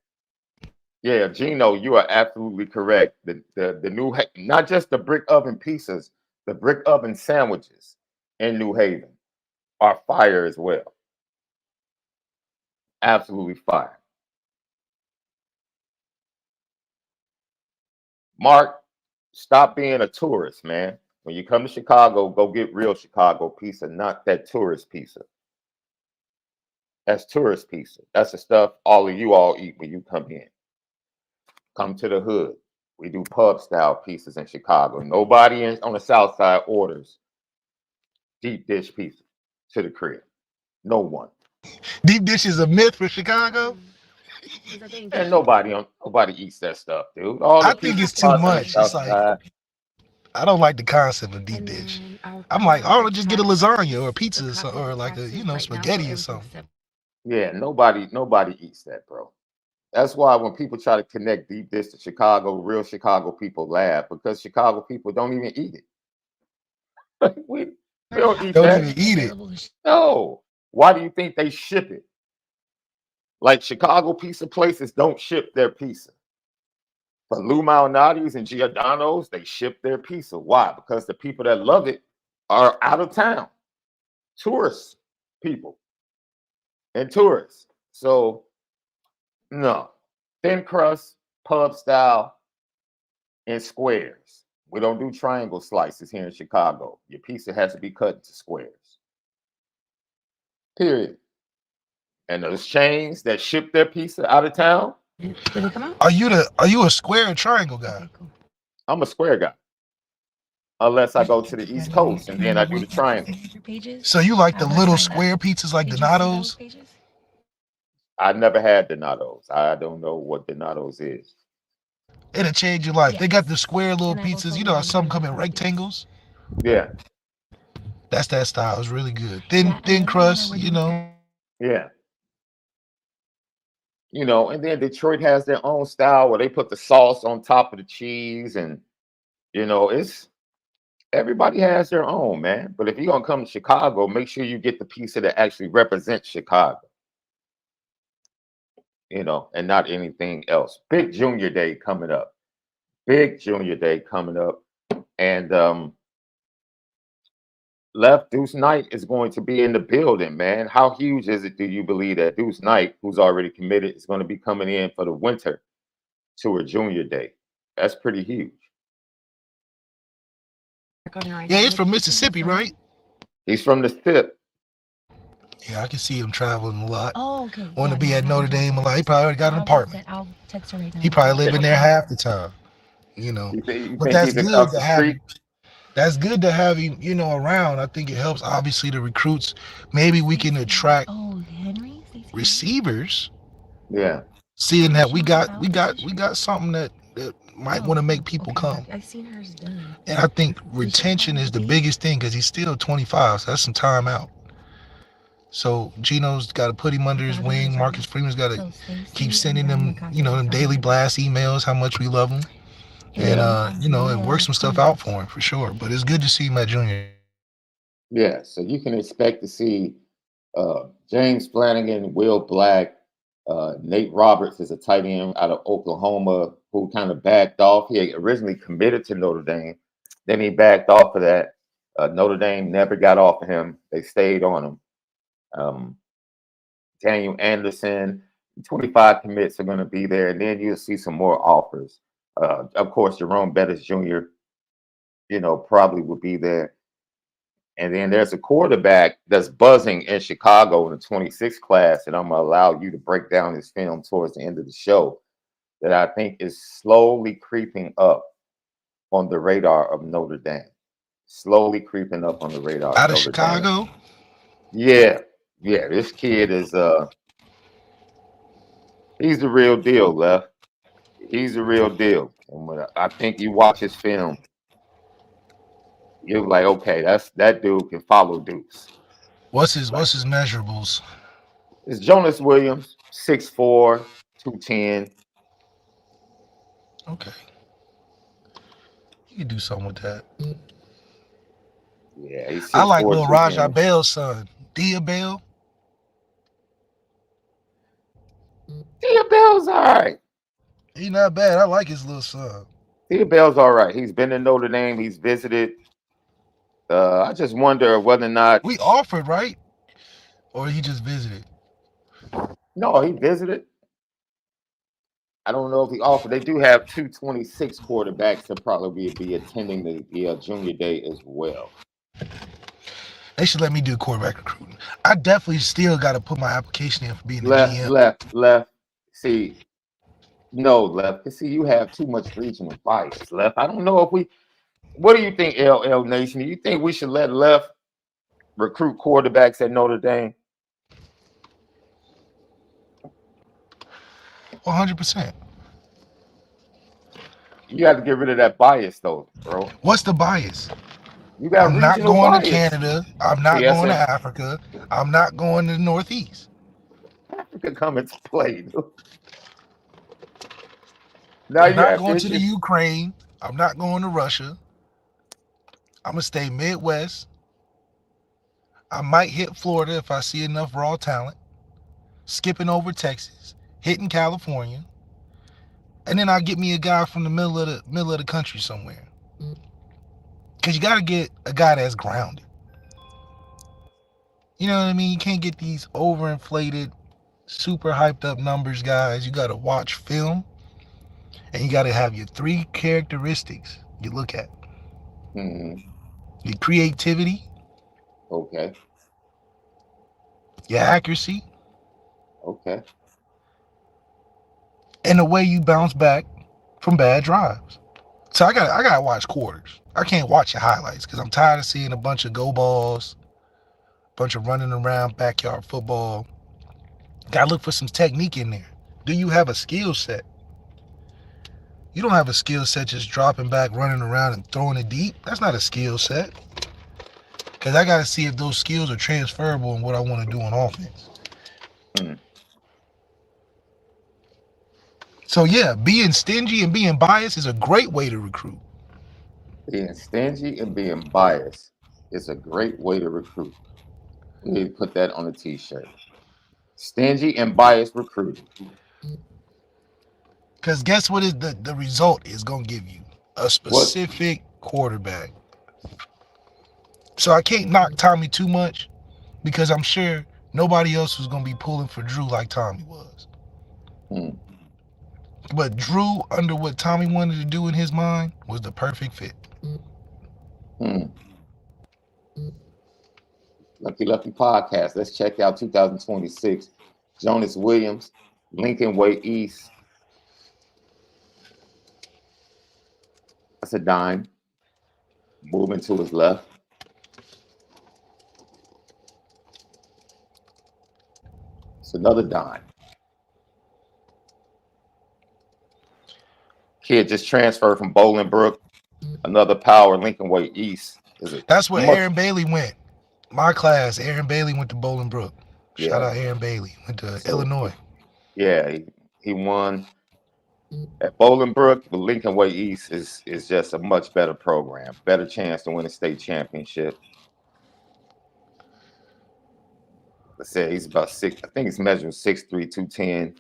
yeah, Gino, you are absolutely correct. The new, not just the brick oven pizzas, the brick oven sandwiches in New Haven are fire as well. Absolutely fire. Mark, stop being a tourist, man. When you come to Chicago, go get real Chicago pizza, not that tourist pizza. That's tourist pizza. That's the stuff all of you all eat when you come in. Come to the hood. We do pub style pizzas in Chicago. Nobody on the South Side orders deep dish pizza to the crib. No one. Deep dish is a myth for Chicago. And nobody eats that stuff, dude. I think it's too much. It's like I don't like the concept of deep dish. I'm like, I want to just get a lasagna or a pizza or like a spaghetti or something. Yeah, nobody eats that, bro. That's why when people try to connect deep dish to Chicago, real Chicago people laugh because Chicago people don't even eat it. we don't eat that. Even eat it. No. Why do you think they ship it? Like Chicago pizza places don't ship their pizza. But Lou Malnati's and Giordano's, they ship their pizza. Why? Because the people that love it are out of town. Tourists, people. And tourists. So, no. Thin crust, pub style, and squares. We don't do triangle slices here in Chicago. Your pizza has to be cut into squares. Period. And those chains that ship their pizza out of town, Did it come out? Are you a square or triangle guy? Okay, cool. I'm a square guy, unless I go to the Yeah, East Coast and then I do the triangle. 300 pages. So you like the What's little my left? square pizzas like Did you see those Donatos? pages? I never had Donatos. I don't know what Donatos is. It'll change your life. They got Yes. the square little And I've pizzas. also You know how learned how some to come make in copies. rectangles? Yeah, That's that style. It's really good. Yeah, and Thin the other one I crust, would you make. know. yeah. And then Detroit has their own style where they put the sauce on top of the cheese, and it's everybody has their own, man. But if you're gonna come to Chicago, make sure you get the pizza that actually represents Chicago, and not anything else. Big Junior Day coming up. Big Junior Day coming up. And Left Deuce Knight is going to be in the building, man. How huge is it, do you believe, that Deuce Knight, who's already committed, is going to be coming in for the winter tour Junior Day? That's pretty huge. Yeah, he's from Mississippi, right? He's from the SIP. Yeah, I can see him traveling a lot. Oh, okay. Want Yeah, to be no, at I Notre haven't checked Dame a that. lot. He probably already got an apartment. I'll text her right now. He probably living there half the time, You But think that's he's good across to the have street? him. That's good to have him, around. I think it helps obviously the recruits. Maybe we can attract Oh, Henry? Stacey? receivers, Yeah. seeing that we She wants got an we got outfit. we got something that might Oh, want to make cool. people Okay, come. I've seen hers done. And I think Did she retention follow is the the page? biggest thing because he's still 25, so that's some time out. So Gino's got to put him under his Okay, I'll do wing. hers right Marcus now. Freeman's got to So Stacey keep and sending Brian them, McCoskey them follow daily me. blast emails, how much we love him, and Yeah. and work some stuff out for him for sure. But it's good to see him at Junior. Yeah. So you can expect to see James Flanagan, Will Black, Nate Roberts is a tight end out of Oklahoma who kind of backed off. He had originally committed to Notre Dame, then he backed off of that. Notre Dame never got off of him. They stayed on him. Um, Daniel Anderson, 25 commits are going to be there, and then you'll see some more offers. Of course, Jerome Bettis Jr., probably will be there. And then there's a quarterback that's buzzing in Chicago in the 26 class, and I'm going to allow you to break down his film towards the end of the show, that I think is slowly creeping up on the radar of Notre Dame. Slowly creeping up on the radar of Out of Notre Dame. Chicago, Yeah, yeah, this kid is he's the real deal, Left. He's the real deal. And when I think you watch his film, you're like, okay, that dude can follow Deuce. what's his Like, measurables? it's Jonas Williams, 6'4", 210. Okay, you can do something with that. Yeah, he's I 6'4", like little Rajah 210. Bell's son, Dia Bell. Tia Bell's all right. He not bad. I like his little son. Tia Bell's all right. He's been to Notre Dame. He's visited. I just wonder whether or not. We offered, right? Or he just visited. No, he visited. I don't know if he offered. They do have 226 quarterbacks that probably be attending the Junior Day as well. They should let me do quarterback recruiting. I definitely still got to put my application in for being the Left, GM. left. See, no, Left. See, you have too much regional bias, Left. I don't know if we. What do you think, LL Nation? Do you think we should let Left recruit quarterbacks at Notre Dame? 100%. You got to get rid of that bias, though, bro. What's the bias? You got I'm not regional going bias. to Canada. I'm not See, going to Africa. I'm not going to the Northeast. Africa come into play, dude. Now I'm you not have going to the issues. Ukraine. I'm not going to Russia. I'm going to stay Midwest. I might hit Florida if I see enough raw talent. Skipping over Texas. Hitting California. And then I'll get me a guy from the middle of the country somewhere. Because you got to get a guy that's grounded. You know what I mean? You can't get these overinflated, super hyped up numbers, guys. You got to watch film. And you got to have your 3 characteristics you look at. Mm-hmm. Your creativity. Okay. Your accuracy. Okay. and the way you bounce back from bad drives. So I gotta watch quarters. I can't watch your highlights because I'm tired of seeing a bunch of go balls, a bunch of running around backyard football. Gotta look for some technique in there. Do you have a skill set? You don't have a skill set just dropping back, running around, and throwing it deep. That's not a skill set. Because I got to see if those skills are transferable in what I want to do on offense. So, yeah, being stingy and being biased is a great way to recruit. Being stingy and being biased is a great way to recruit. We need to put that on a t-shirt. Stingy and biased recruiting. Because guess what is the result is going to give you? A specific quarterback. So I can't knock Tommy too much because I'm sure nobody else was going to be pulling for Drew like Tommy was. But Drew, under what Tommy wanted to do in his mind, was the perfect fit. Lucky Podcast. Let's check out 2026. Jonas Williams, Lincoln Way East. That's a dime. Moving to his left. It's another dime. Kid just transferred from Bolingbrook. Another power, Lincoln Way East. That's where Aaron Bailey went. My class, Aaron Bailey went to Bolingbrook. Shout out Aaron Bailey. Went to Illinois. Yeah, he won at Bolingbrook. But Lincoln Way East is just a much better program. Better chance to win a state championship. Let's say he's about 6. I think he's measuring 6'3", 210.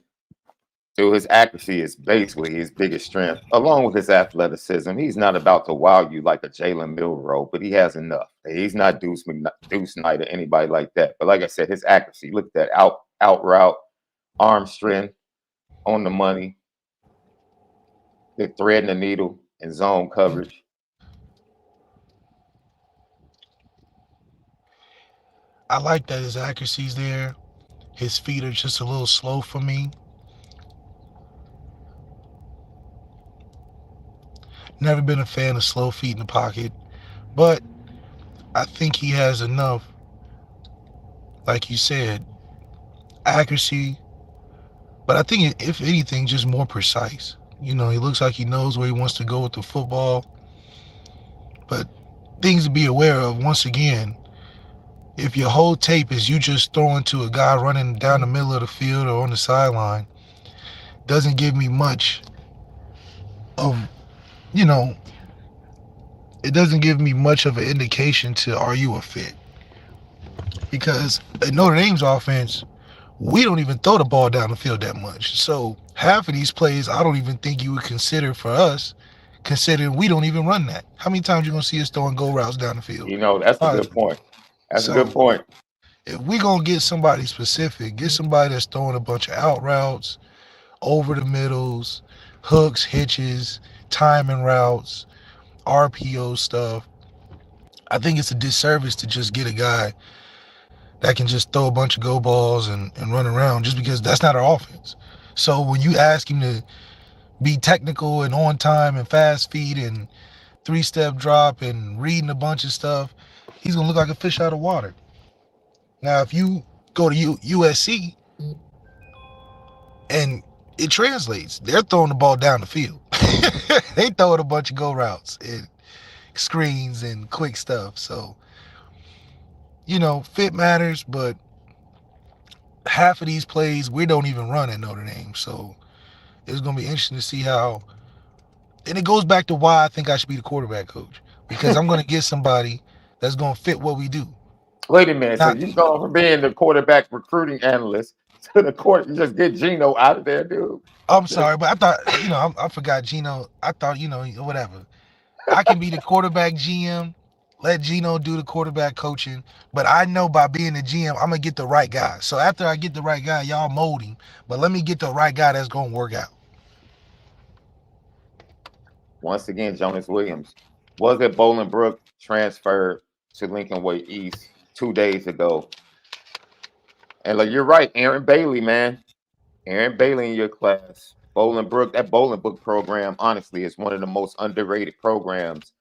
So his accuracy is basically his biggest strength, along with his athleticism. He's not about to wow you like a Jalen Milroe, but he has enough. He's not Deuce Knight or anybody like that. But like I said, his accuracy, look at that out route, arm strength, on the money, the thread and the needle, and zone coverage. I like that his accuracy's there. His feet are just a little slow for me. Never been a fan of slow feet in the pocket, but I think he has enough, like you said, accuracy, but I think if anything, just more precise. You know, he looks like he knows where he wants to go with the football, but things to be aware of, once again, if your whole tape is you just throwing to a guy running down the middle of the field or on the sideline, doesn't give me much of, you know, it doesn't give me much of an indication to are you a fit. Because at Notre Dame's offense, we don't even throw the ball down the field that much. So half of these plays, I don't even think you would consider for us, considering we don't even run that. How many times you going to see us throwing go routes down the field? You know, that's a good point. That's a good point. If we going to get somebody specific, get somebody that's throwing a bunch of out routes, over the middles, hooks, hitches, timing routes, RPO stuff, I think it's a disservice to just get a guy that can just throw a bunch of go balls and run around, just because that's not our offense. So when you ask him to be technical and on time and fast feet and 3-step drop and reading a bunch of stuff, he's going to look like a fish out of water. Now, if you go to USC and it translates, they're throwing the ball down the field. They throwing a bunch of go routes and screens and quick stuff. So, you know, fit matters, but half of these plays we don't even run at Notre Dame. So it's going to be interesting to see how, and it goes back to why I think I should be the quarterback coach, because I'm going to get somebody that's going to fit what we do. Wait a minute. So you go from being the quarterback recruiting analyst to the court, you just get Gino out of there, dude. I'm sorry, but I thought, you know, I forgot Gino. I thought, you know, whatever. I can be the quarterback GM, let Gino do the quarterback coaching, but I know by being the GM, I'm going to get the right guy. So after I get the right guy, y'all mold him, but let me get the right guy that's going to work out. Once again, Jonas Williams was at Bolingbrook, transferred to Lincoln Way East 2 days ago. And like, you're right, Aaron Bailey, man. Aaron Bailey in your class Bolingbrook, that Bolingbrook program, honestly, is one of the most underrated programs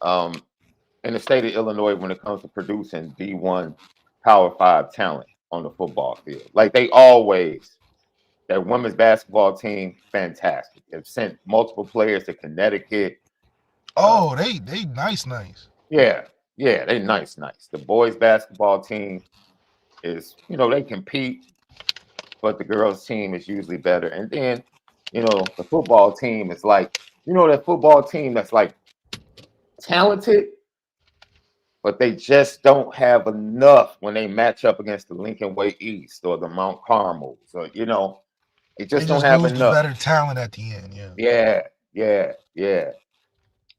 in the state of Illinois when it comes to producing D1 Power 5 talent on the football field. Like they always, that women's basketball team, fantastic. They've sent multiple players to Connecticut. Oh, they nice. Yeah, they nice. The boys basketball team is, they compete, but the girls team is usually better. And then, the football team is like, that football team that's like talented, but they just don't have enough when they match up against the Lincoln Way East or the Mount Carmel. So, they They just don't just have lose the enough. better talent at the end. Yeah. Yeah.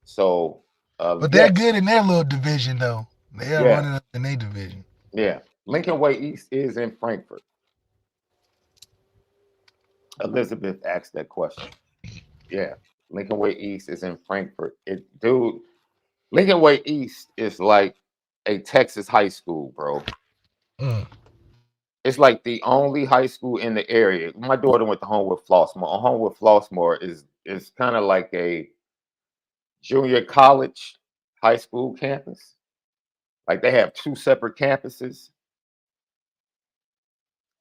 So, But they're good in their little division, though. They are yeah, running up in their division. yeah. Lincoln Way East is in Frankfurt. Elizabeth asked that question. Yeah, Lincoln Way East is in Frankfurt. Dude, Lincoln Way East is like a Texas high school, bro. Mm. It's like the only high school in the area. My daughter went to Homewood Flossmoor. Homewood Flossmoor is kind of like a junior college high school campus. Like they have two separate campuses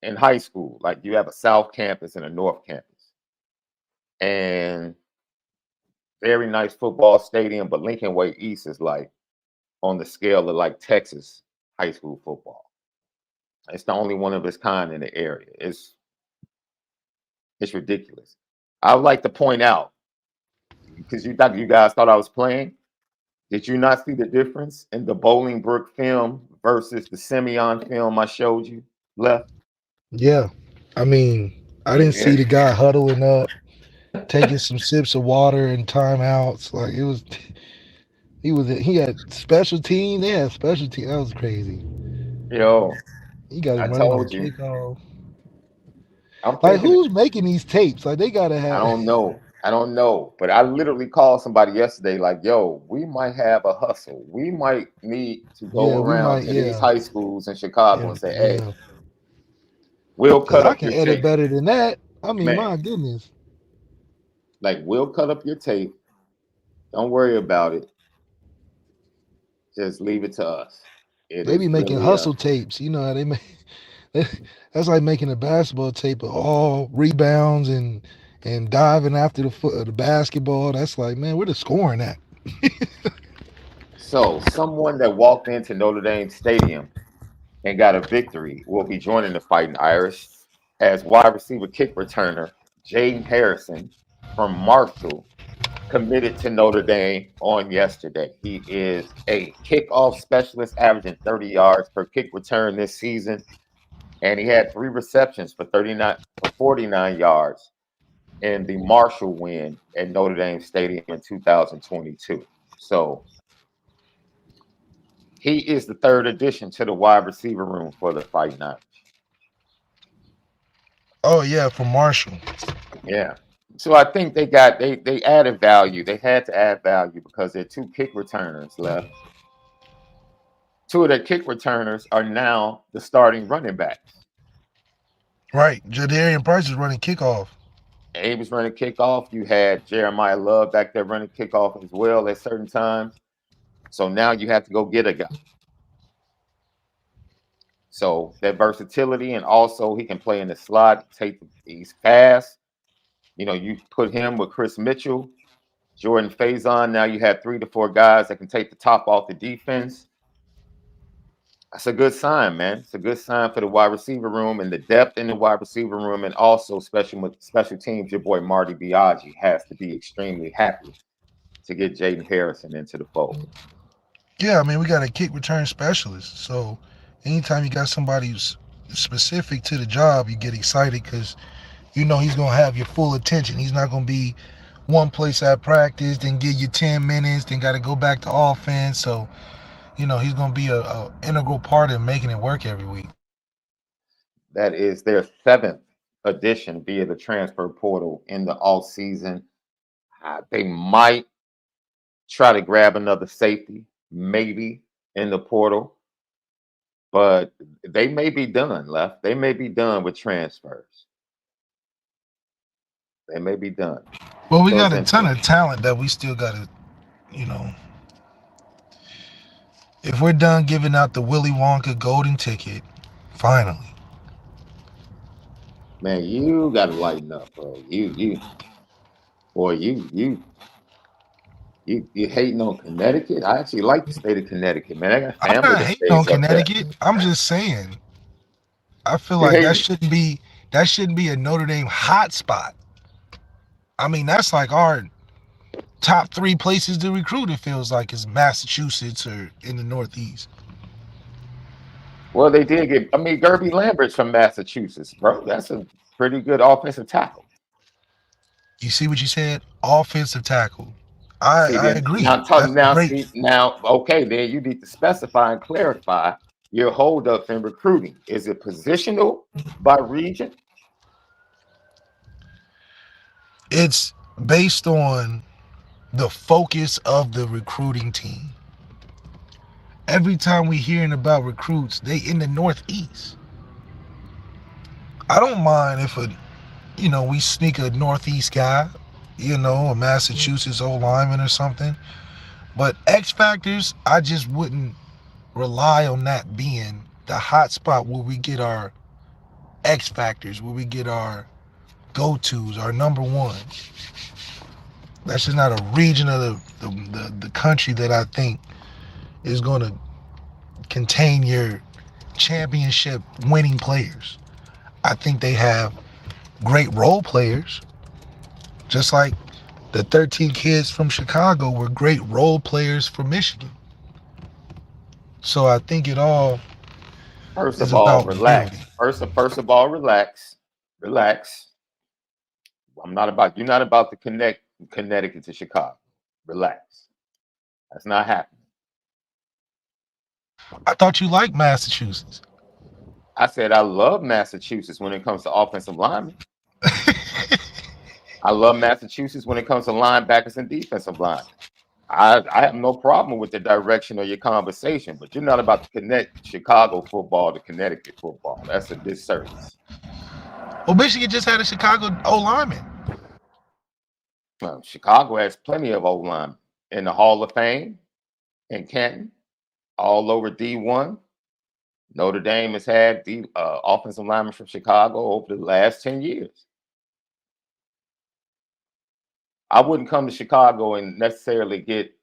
in high school. Like you have a South campus and a North campus. And very nice football stadium, but Lincoln Way East is like on the scale of like Texas high school football. It's the only one of its kind in the area. It's ridiculous. I would like to point out, because you guys thought I was playing. Did you not see the difference in the Bolingbrook film versus the Simeon film I showed you? Left. Yeah. I mean, I didn't see the guy huddling up, taking some sips of water and timeouts. Like he had special team. They had special team. That was crazy. He got I him running on told you. kickoff. I'm Like thinking. who's making these tapes? Like they gotta I have. don't know. But I literally called somebody yesterday, like, yo, we might have a hustle. We might need to go Yeah, we around might. to these Yeah, high schools in Chicago and say, hey, yeah. we'll Because cut I up can your edit tape. better than that. I mean, Man, my goodness. like, we'll cut up your tape. Don't worry about it. Just leave it to us. It They is be making really hustle tapes. You know how they make. That's like making a basketball tape of all rebounds and diving after the basketball. That's like, man, where the scoring at? so someone that walked into Notre Dame Stadium and got a victory will be joining the Fighting Irish as wide receiver kick returner Jaden Harrison from Marshall committed to Notre Dame on yesterday. He is a kickoff specialist, averaging 30 yards per kick return this season, and he had 3 receptions for 49 yards in the Marshall win at Notre Dame Stadium in 2022. So he is the third addition to the wide receiver room for the Fighting Irish. Oh yeah, from Marshall. Yeah. So I think they added value. They had to add value because there are 2 kick returners left. 2 of their kick returners are now the starting running backs. Right, Jadarian Price is running kickoff. He was running kickoff. You had Jeremiah Love back there running kickoff as well at certain times. So now you have to go get a guy. So that versatility, and also he can play in the slot. He's fast. You put him with Chris Mitchell, Jordan Faison. Now you have 3 to 4 guys that can take the top off the defense. That's a good sign, man. It's a good sign for the wide receiver room and the depth in the wide receiver room, and also special teams. Your boy Marty Biaggi has to be extremely happy to get Jaden Harrison into the fold. Yeah, I mean, we got a kick return specialist. So anytime you got somebody who's specific to the job, you get excited because you know he's gonna have your full attention. He's not gonna be one place at practice, then give you 10 minutes, then got to go back to offense. So he's gonna be a integral part in making it work every week. That is their 7th addition via the transfer portal in the off season. They might try to grab another safety, maybe in the portal, but they may be done. Left. They may be done with transfers. They may be done. Well, we So got it's a ton interesting. of talent that we still got to, if we're done giving out the Willy Wonka golden ticket, finally. Man, you gotta lighten up, bro. Boy, you hating on Connecticut? I actually like the state of Connecticut, man. I got I'm family not that hating on stays up there. Connecticut. I'm just saying, I feel You like hating? that shouldn't be a Notre Dame hotspot. I mean, that's like our top 3 places to recruit. It feels like is Massachusetts or in the Northeast. Well, they did get. I mean, Gerby Lambert's from Massachusetts, bro. That's a pretty good offensive tackle. You see what you said? Offensive tackle. See, I then agree. now, That's a great. okay, then you need to specify and clarify your holdups in recruiting. Is it positional by region? It's based on the focus of the recruiting team. Every time we hearing about recruits, they in the Northeast. I don't mind if we sneak a Northeast guy, a Massachusetts old lineman or something. But X factors, I just wouldn't rely on that being the hot spot where we get our X factors, where we get our go-tos, our number one. That's just not a region of the country that I think is going to contain your championship winning players. I think they have great role players, just like the 13 kids from Chicago were great role players for Michigan. So I think it all First is of all, about building. relax. First of all, relax. Relax. You're not about to connect Connecticut to Chicago. Relax. That's not happening. I thought you liked Massachusetts. I said I love Massachusetts when it comes to offensive linemen. I love Massachusetts when it comes to linebackers and defensive linemen. I have no problem with the direction of your conversation, but you're not about to connect Chicago football to Connecticut football. That's a disservice. Well, Michigan just had a Chicago O lineman. Chicago has plenty of O line in the Hall of Fame in Canton, all over D1. Notre Dame has had the offensive linemen from Chicago over the last 10 years. I wouldn't come to Chicago and necessarily get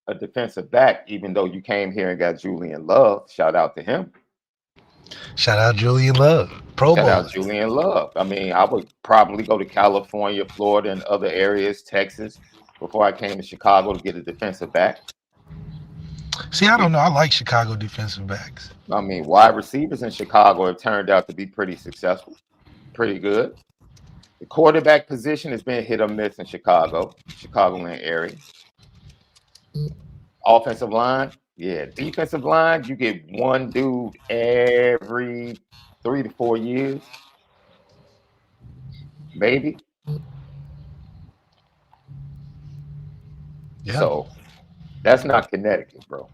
a defensive back, even though you came here and got Julian Love. Shout out to him. Shout out Julian Love, Pro Shout Bowl. out Julian Love. I mean, I would probably go to California, Florida, and other areas, Texas, before I came to Chicago to get a defensive back. See, I don't know. I like Chicago defensive backs. I mean, wide receivers in Chicago have turned out to be pretty successful, pretty good. The quarterback position has been hit or miss in Chicagoland area. Offensive line, yeah. Defensive line, you get one dude every 3 to 4 years, maybe. Yeah. So that's not Connecticut, bro.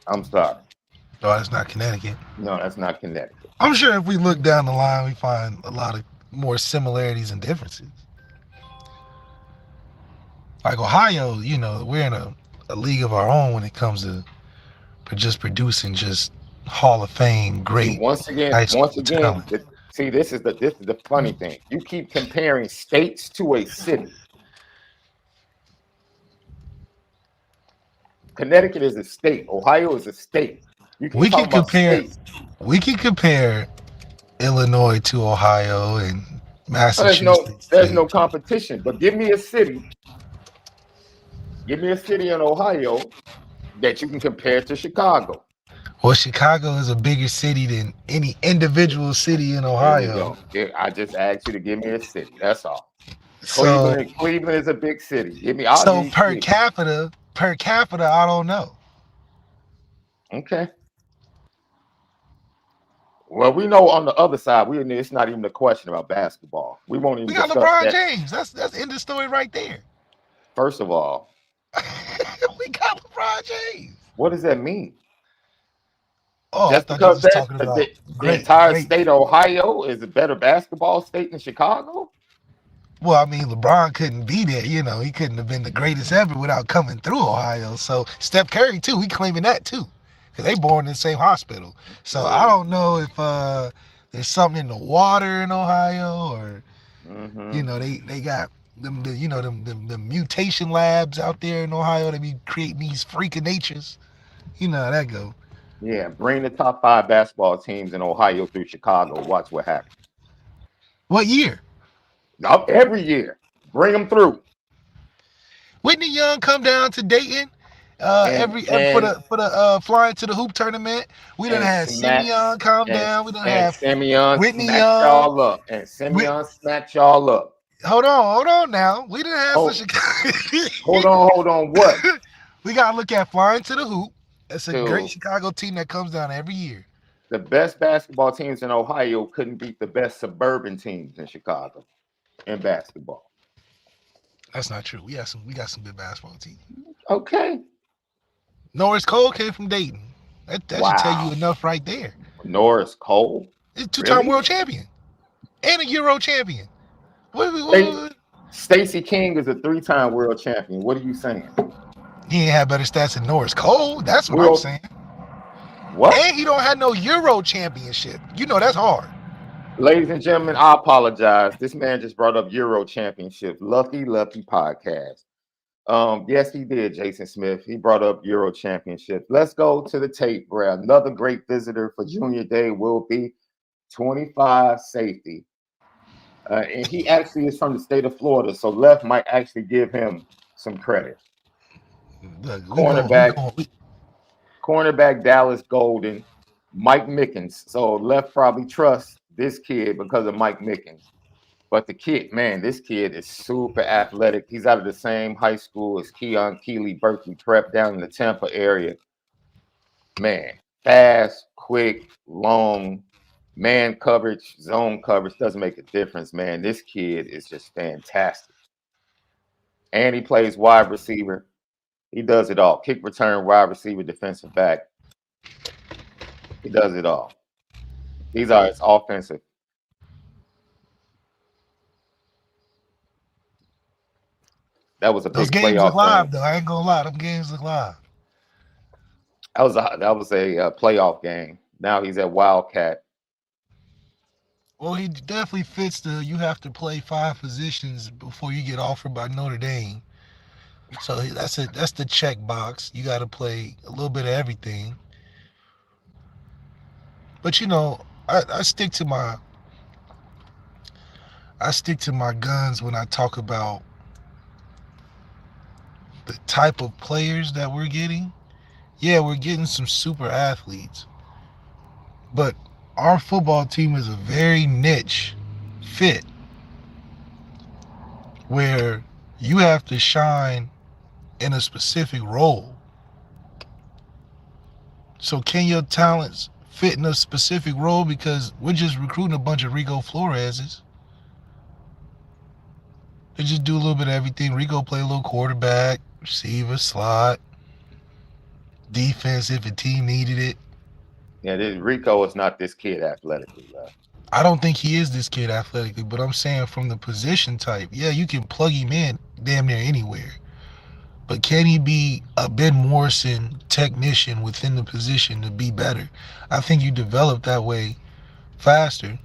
I'm sorry. No, that's not Connecticut. No, that's not Connecticut. I'm sure if we look down the line, we find a lot of more similarities and differences. Like Ohio, we're in a league of our own when it comes to just producing just Hall of Fame great. Once again, talent. this is the funny thing. You keep comparing states to a city. Connecticut is a state. Ohio is a state. We can compare Illinois to Ohio and Massachusetts. There's no competition. But give me a city. Give me a city in Ohio that you can compare to Chicago. Well, Chicago is a bigger city than any individual city in Ohio. I just asked you to give me a city. That's all. So Cleveland is a big city. Per capita, I don't know. Okay. Well, we know on the other side, it's not even a question about basketball. We won't even. We got LeBron James. That's end of story right there. First of all, we got LeBron James. What does that mean? Oh, just because the entire state of Ohio is a better basketball state than Chicago? Well, I mean, LeBron couldn't be there. You know, he couldn't have been the greatest ever without coming through Ohio. So Steph Curry too, he claiming that too, because they born in the same hospital. So I True. don't know if there's something in the water in Ohio, or Mm-hmm. they got them the mutation labs out there in Ohio that be creating these freak of natures. You know how that go. Yeah, bring the top 5 basketball teams in Ohio through Chicago. Watch what happens. What year? Every year, bring them through. Whitney Young come down to Dayton. and Every for and the flying to the hoop tournament. We done and had smacks Simeon come and down. We done and have Simeon Whitney smacked Young. y'all up. And We, Simeon smacked y'all up. hold on now. We done have some Oh, Chicago. hold on. What? We gotta look at flying to the hoop. It's a great Dude, Chicago team that comes down every year. the best basketball teams in Ohio couldn't beat the best suburban teams in Chicago in basketball. That's not true. We got some good basketball teams. Okay. Norris Cole came from Dayton. That should tell you Wow. enough right there. Norris Cole? He's a two-time Really? world champion and a Euro champion. Sta- What? Stacey King is a 3-time world champion. What are you saying? He ain't had better stats than Norris Cole. That's what I'm World saying. what? And he don't have no Euro championship. You know that's hard. Ladies and gentlemen, I apologize. This man just brought up Euro Championship. Lucky podcast. Yes, he did, Jason Smith. He brought up Euro Championship. Let's go to the tape where another great visitor for Junior Day will be 25 safety. And he actually is from the state of Florida, so Left might actually give him some credit. Look, Cornerback, cornerback Dallas Golden, Mike Mickens. So Left probably trusts this kid because of Mike Mickens. But the kid, man, this kid is super athletic. He's out of the same high school as Keon Keeley, Berkeley Prep down in the Tampa area. Man, fast, quick, long, man coverage, zone coverage doesn't make a difference, man. This kid is just fantastic. And he plays wide receiver. He does it all. Kick return, wide receiver, defensive back. He does it all. These are his offensive. That was a those big games look playoff game. live though. I ain't gonna lie, them games look live. That was a playoff game. Now he's at Wildcat. Well, he definitely fits the you have to play 5 positions before you get offered by Notre Dame. So that's it. That's the check box. You got to play a little bit of everything. But I stick to my guns when I talk about the type of players that we're getting. Yeah, we're getting some super athletes, but our football team is a very niche fit where you have to shine in a specific role. So can your talents fit in a specific role? Because we're just recruiting a bunch of Rico Floreses. They just do a little bit of everything. Rico play a little quarterback, receiver, slot, defense if a team needed it. Yeah, Rico is not this kid athletically, Left. I don't think he is this kid athletically, but I'm saying from the position type, yeah, you can plug him in damn near anywhere. But can he be a Ben Morrison technician within the position to be better? I think you develop that way faster.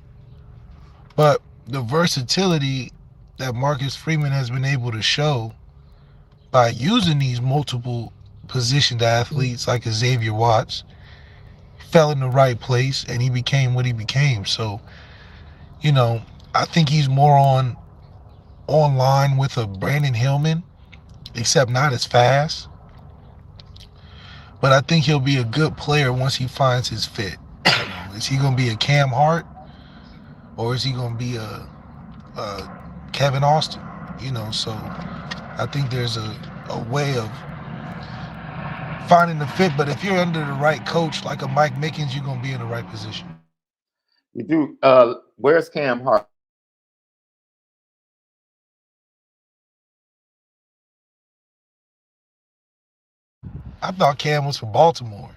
But the versatility that Marcus Freeman has been able to show by using these multiple positioned athletes like a Xavier Watts fell in the right place and he became what he became. So, I think he's more on line with a Brandon Hillman, except not as fast. But I think he'll be a good player once he finds his fit. Is he going to be a Cam Hart or is he going to be a Kevin Austin? So I think there's a way of finding the fit. But if you're under the right coach like a Mike Mickens, you're going to be in the right position. You do. Where's Cam Hart? I thought Cam was for Baltimore.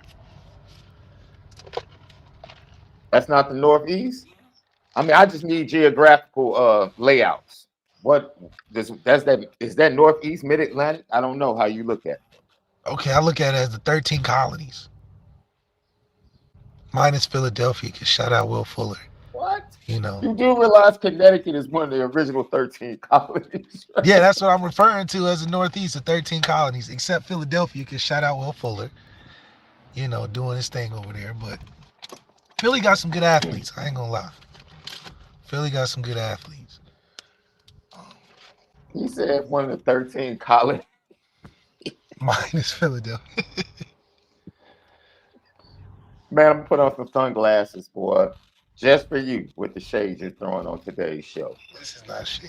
That's not the Northeast. I mean, I just need geographical layouts. What is that Northeast Mid-Atlantic? I don't know how you look at it. Okay, I look at it as the 13 colonies. Minus Philadelphia, because shout out Will Fuller. What? You know. You do realize Connecticut is one of the original 13 colonies, right? Yeah, that's what I'm referring to as the Northeast, the 13 colonies, except Philadelphia, because shout out Will Fuller. You know, doing his thing over there. But Philly got some good athletes. I ain't gonna lie. Philly got some good athletes. You said one of the 13 colonies. Minus Philadelphia. Man, I'm gonna put on some sunglasses, boy, just for you with the shades you're throwing on today's show. This is not shade.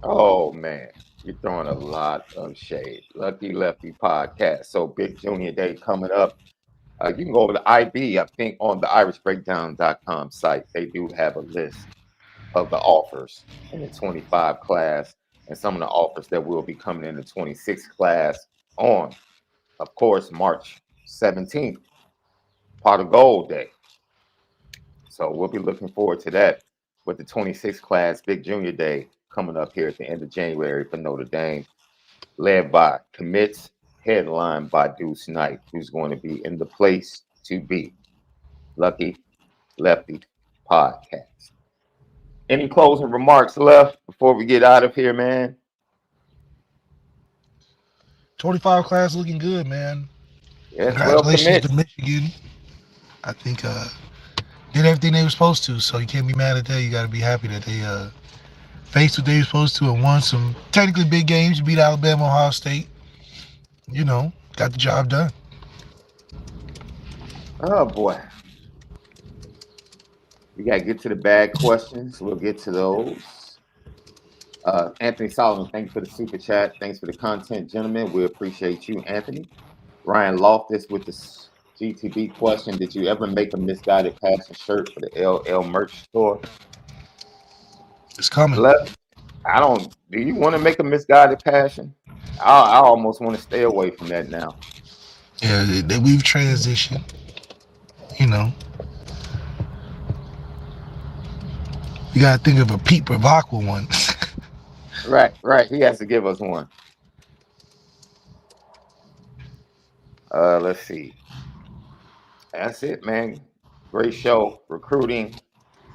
Oh man, you're throwing a lot of shade. Lucky Lefty podcast. So Big Junior Day coming up. You can go over to IB, I think, on the irishbreakdown.com site. They do have a list of the offers in the 25 class and some of the offers that will be coming in the 26 class on, of course, March 17th. Part of Gold Day. So we'll be looking forward to that with the 26th class Big Junior Day coming up here at the end of January for Notre Dame, led by commits, headlined by Deuce Knight, who's going to be in the place to be. Lucky Lefty podcast. Any closing remarks left before we get out of here, man? 25 class looking good, man. Yes, congratulations to Michigan. I think did everything they were supposed to, so you can't be mad at that. You got to be happy that they faced what they were supposed to and won some technically big games. You beat Alabama, Ohio State. You know, got the job done. Oh boy, we got to get to the bad questions. We'll get to those. Anthony Solomon, thanks for the super chat. Thanks for the content, gentlemen. We appreciate you, Anthony. Ryan Loftus with the GTB question: did you ever make a misguided passing shirt for the LL merch store? It's coming. I don't. Do you want to make a misguided passion? I almost want to stay away from that now. Yeah, we've transitioned. You know, you gotta think of a Pete Bravacqua one. Right. He has to give us one. Let's see. That's it, man. Great show. Recruiting,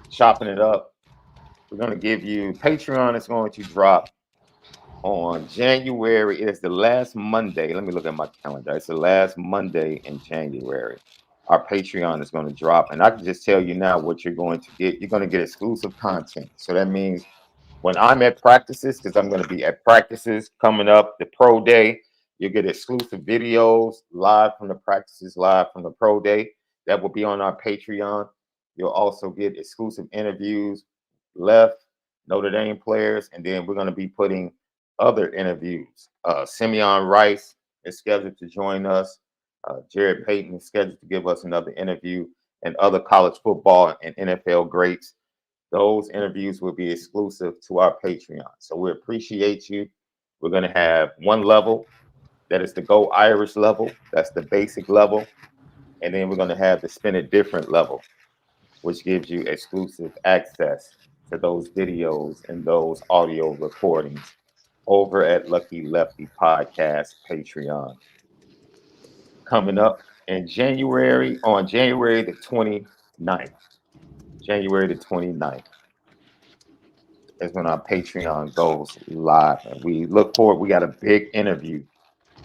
chopping it up. We're going to give you Patreon. Is going to drop on January. It is the last Monday. Let me look at my calendar. It's the last Monday in January. Our Patreon is going to drop. And I can just tell you now what you're going to get. You're going to get exclusive content. So that means when I'm at practices, because I'm going to be at practices coming up, the pro day, you'll get exclusive videos live from the practices, live from the pro day. That will be on our Patreon. You'll also get exclusive interviews, Notre Dame players, and then we're going to be putting other interviews. Simeon Rice is scheduled to join us. Jared Payton is scheduled to give us another interview, and other college football and NFL greats. Those interviews will be exclusive to our Patreon. So we appreciate you. We're going to have one level. That is the Go Irish level. That's the basic level. And then we're going to have the Spin It Different level, which gives you exclusive access to those videos and those audio recordings over at Lucky Lefty Podcast Patreon. Coming up in January, on January the 29th. January the 29th is when our Patreon goes live. And we look forward. We got a big interview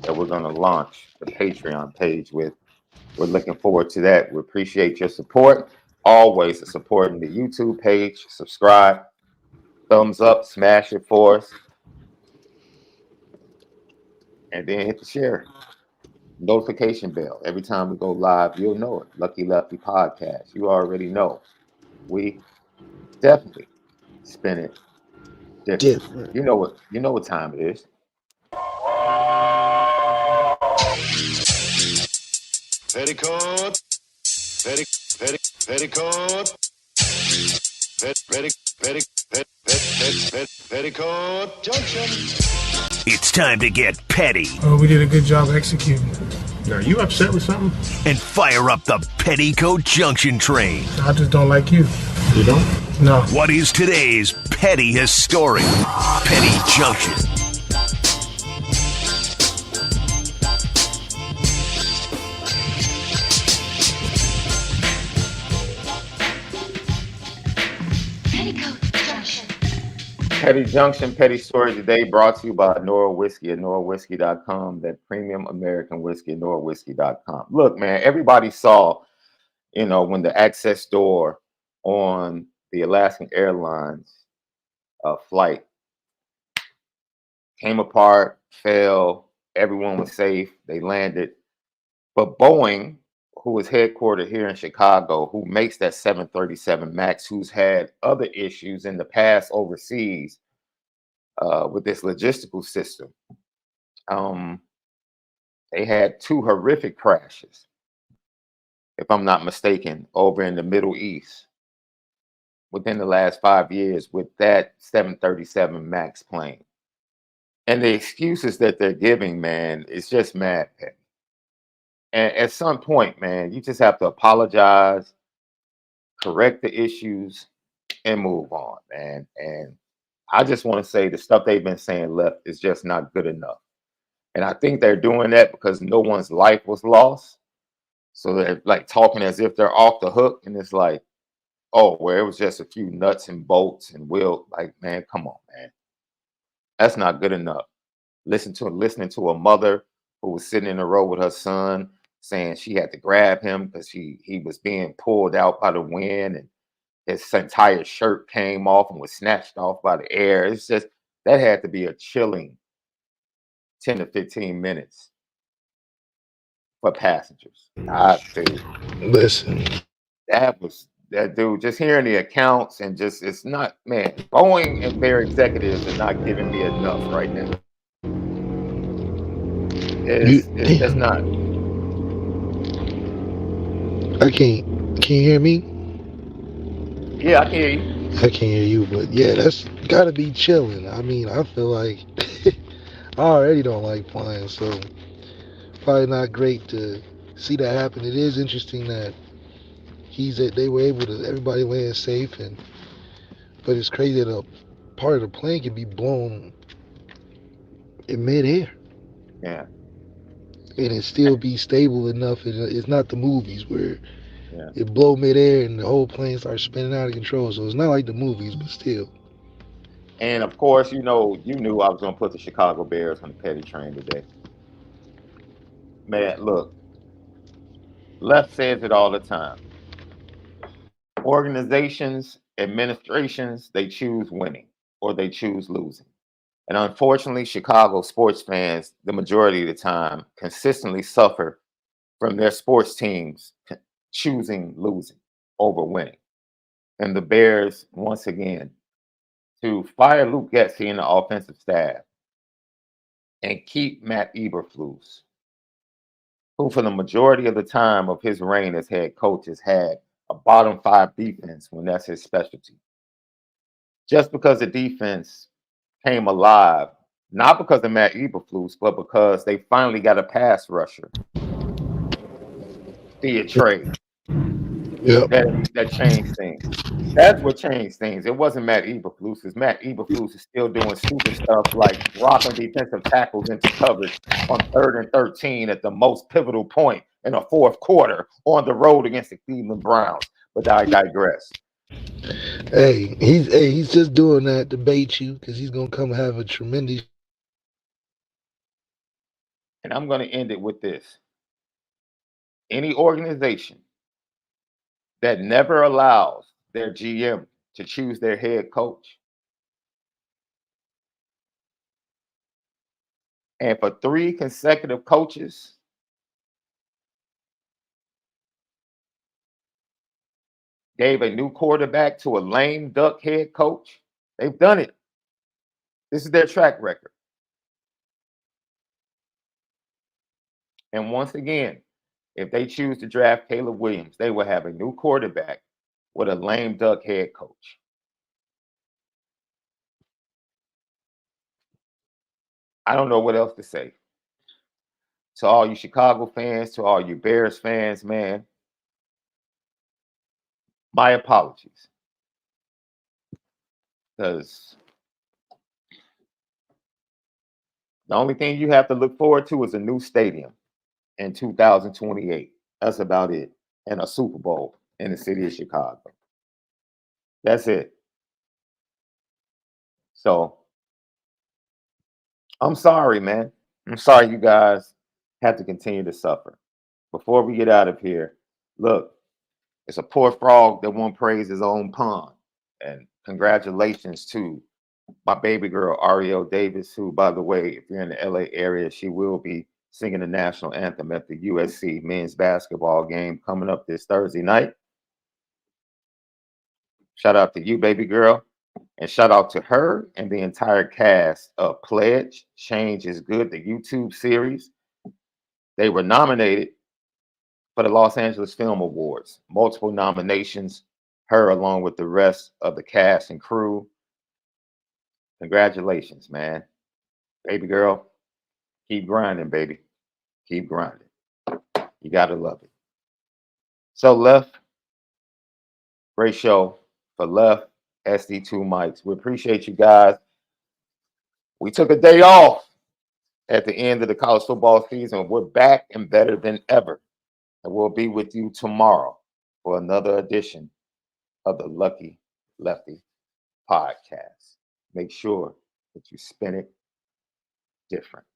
that we're going to launch the Patreon page with. We're looking forward to that. We appreciate your support. Always supporting the YouTube page. Subscribe, thumbs up, smash it for us. And then hit the share. Notification bell. Every time we go live, you'll know it. Lucky Lefty Podcast. You already know. We definitely spin it different. You know what time it is. Petticoat, Petticoat Junction. It's time to get petty. Oh, we did a good job executing. Are you upset with something? And fire up the Petticoat Junction train. I just don't like you. You don't? No. What is today's petty historic? Petty Junction. Petty Junction, Petty Story today brought to you by ONORA Whiskey at NoraWhiskey.com, that premium American whiskey at NoraWhiskey.com. Look, man, everybody saw, when the access door on the Alaskan Airlines flight came apart, fell, everyone was safe, they landed. But Boeing, who is headquartered here in Chicago, who makes that 737 MAX, who's had other issues in the past overseas with this logistical system, they had 2 horrific crashes, if I'm not mistaken, over in the Middle East within the last 5 years with that 737 MAX plane. And the excuses that they're giving, man, is just mad petty. And at some point, man, you just have to apologize, correct the issues, and move on, man. And I just want to say the stuff they've been saying left is just not good enough. And I think they're doing that because no one's life was lost. So they're like talking as if they're off the hook. And it's like, oh, well, it was just a few nuts and bolts and wheel. Like, man, come on, man. That's not good enough. Listening to a mother who was sitting in the road with her son saying she had to grab him because he was being pulled out by the wind and his entire shirt came off and was snatched off by the air. It's just, that had to be a chilling 10 to 15 minutes for passengers. Listen, That dude, just hearing the accounts and just, it's not, man, Boeing and their executives are not giving me enough right now. It's just not. I can't. Can you hear me? Yeah, I can hear you. I can't hear you, but yeah, that's gotta be chilling. I mean, I feel like I already don't like flying, so probably not great to see that happen. It is interesting that they were able to, everybody land safe, but it's crazy that a part of the plane can be blown in midair. Yeah. And it still be stable enough. It's not the movies where Yeah. it blow midair and the whole plane starts spinning out of control. So it's not like the movies, but still. And of course, you knew I was going to put the Chicago Bears on the petty train today. Man, look, Left says it all the time. Organizations, administrations, they choose winning or they choose losing. And unfortunately, Chicago sports fans, the majority of the time, consistently suffer from their sports teams choosing losing over winning. And the Bears, once again, to fire Luke Getsy in the offensive staff and keep Matt Eberflus, who for the majority of the time of his reign as head coach has had a bottom 5 defense when that's his specialty. Just because the defense came alive, not because of Matt Eberflus, but because they finally got a pass rusher via trade. Yep. That changed things. That's what changed things. It wasn't Matt Eberflus, because Matt Eberflus is still doing stupid stuff like dropping defensive tackles into coverage on 3rd and 13 at the most pivotal point in a 4th quarter on the road against the Cleveland Browns. But I digress. Hey, he's just doing that to bait you because he's gonna come have a tremendous. And I'm going to end it with this. Any organization that never allows their GM to choose their head coach, and for 3 consecutive coaches gave a new quarterback to a lame duck head coach, they've done it. This is their track record. And once again, if they choose to draft Caleb Williams, they will have a new quarterback with a lame duck head coach. I don't know what else to say. To all you Chicago fans, to all you Bears fans, man, my apologies. Because the only thing you have to look forward to is a new stadium in 2028. That's about it. And a Super Bowl in the city of Chicago. That's it. So I'm sorry, man. I'm sorry you guys have to continue to suffer. Before we get out of here, look, it's a poor frog that won't praise his own pond. And congratulations to my baby girl, Ariel Davis, who, by the way, if you're in the LA area, she will be singing the national anthem at the USC men's basketball game coming up this Thursday night. Shout out to you, baby girl. And shout out to her and the entire cast of Pledge, Change is Good, the YouTube series. They were nominated for the Los Angeles Film Awards. Multiple nominations, her along with the rest of the cast and crew. Congratulations, man. Baby girl, keep grinding, baby. Keep grinding. You got to love it. So, Left, great show for Left, SD2 mics. We appreciate you guys. We took a day off at the end of the college football season. We're back and better than ever. And we'll be with you tomorrow for another edition of the Lucky Lefty podcast. Make sure that you spin it different.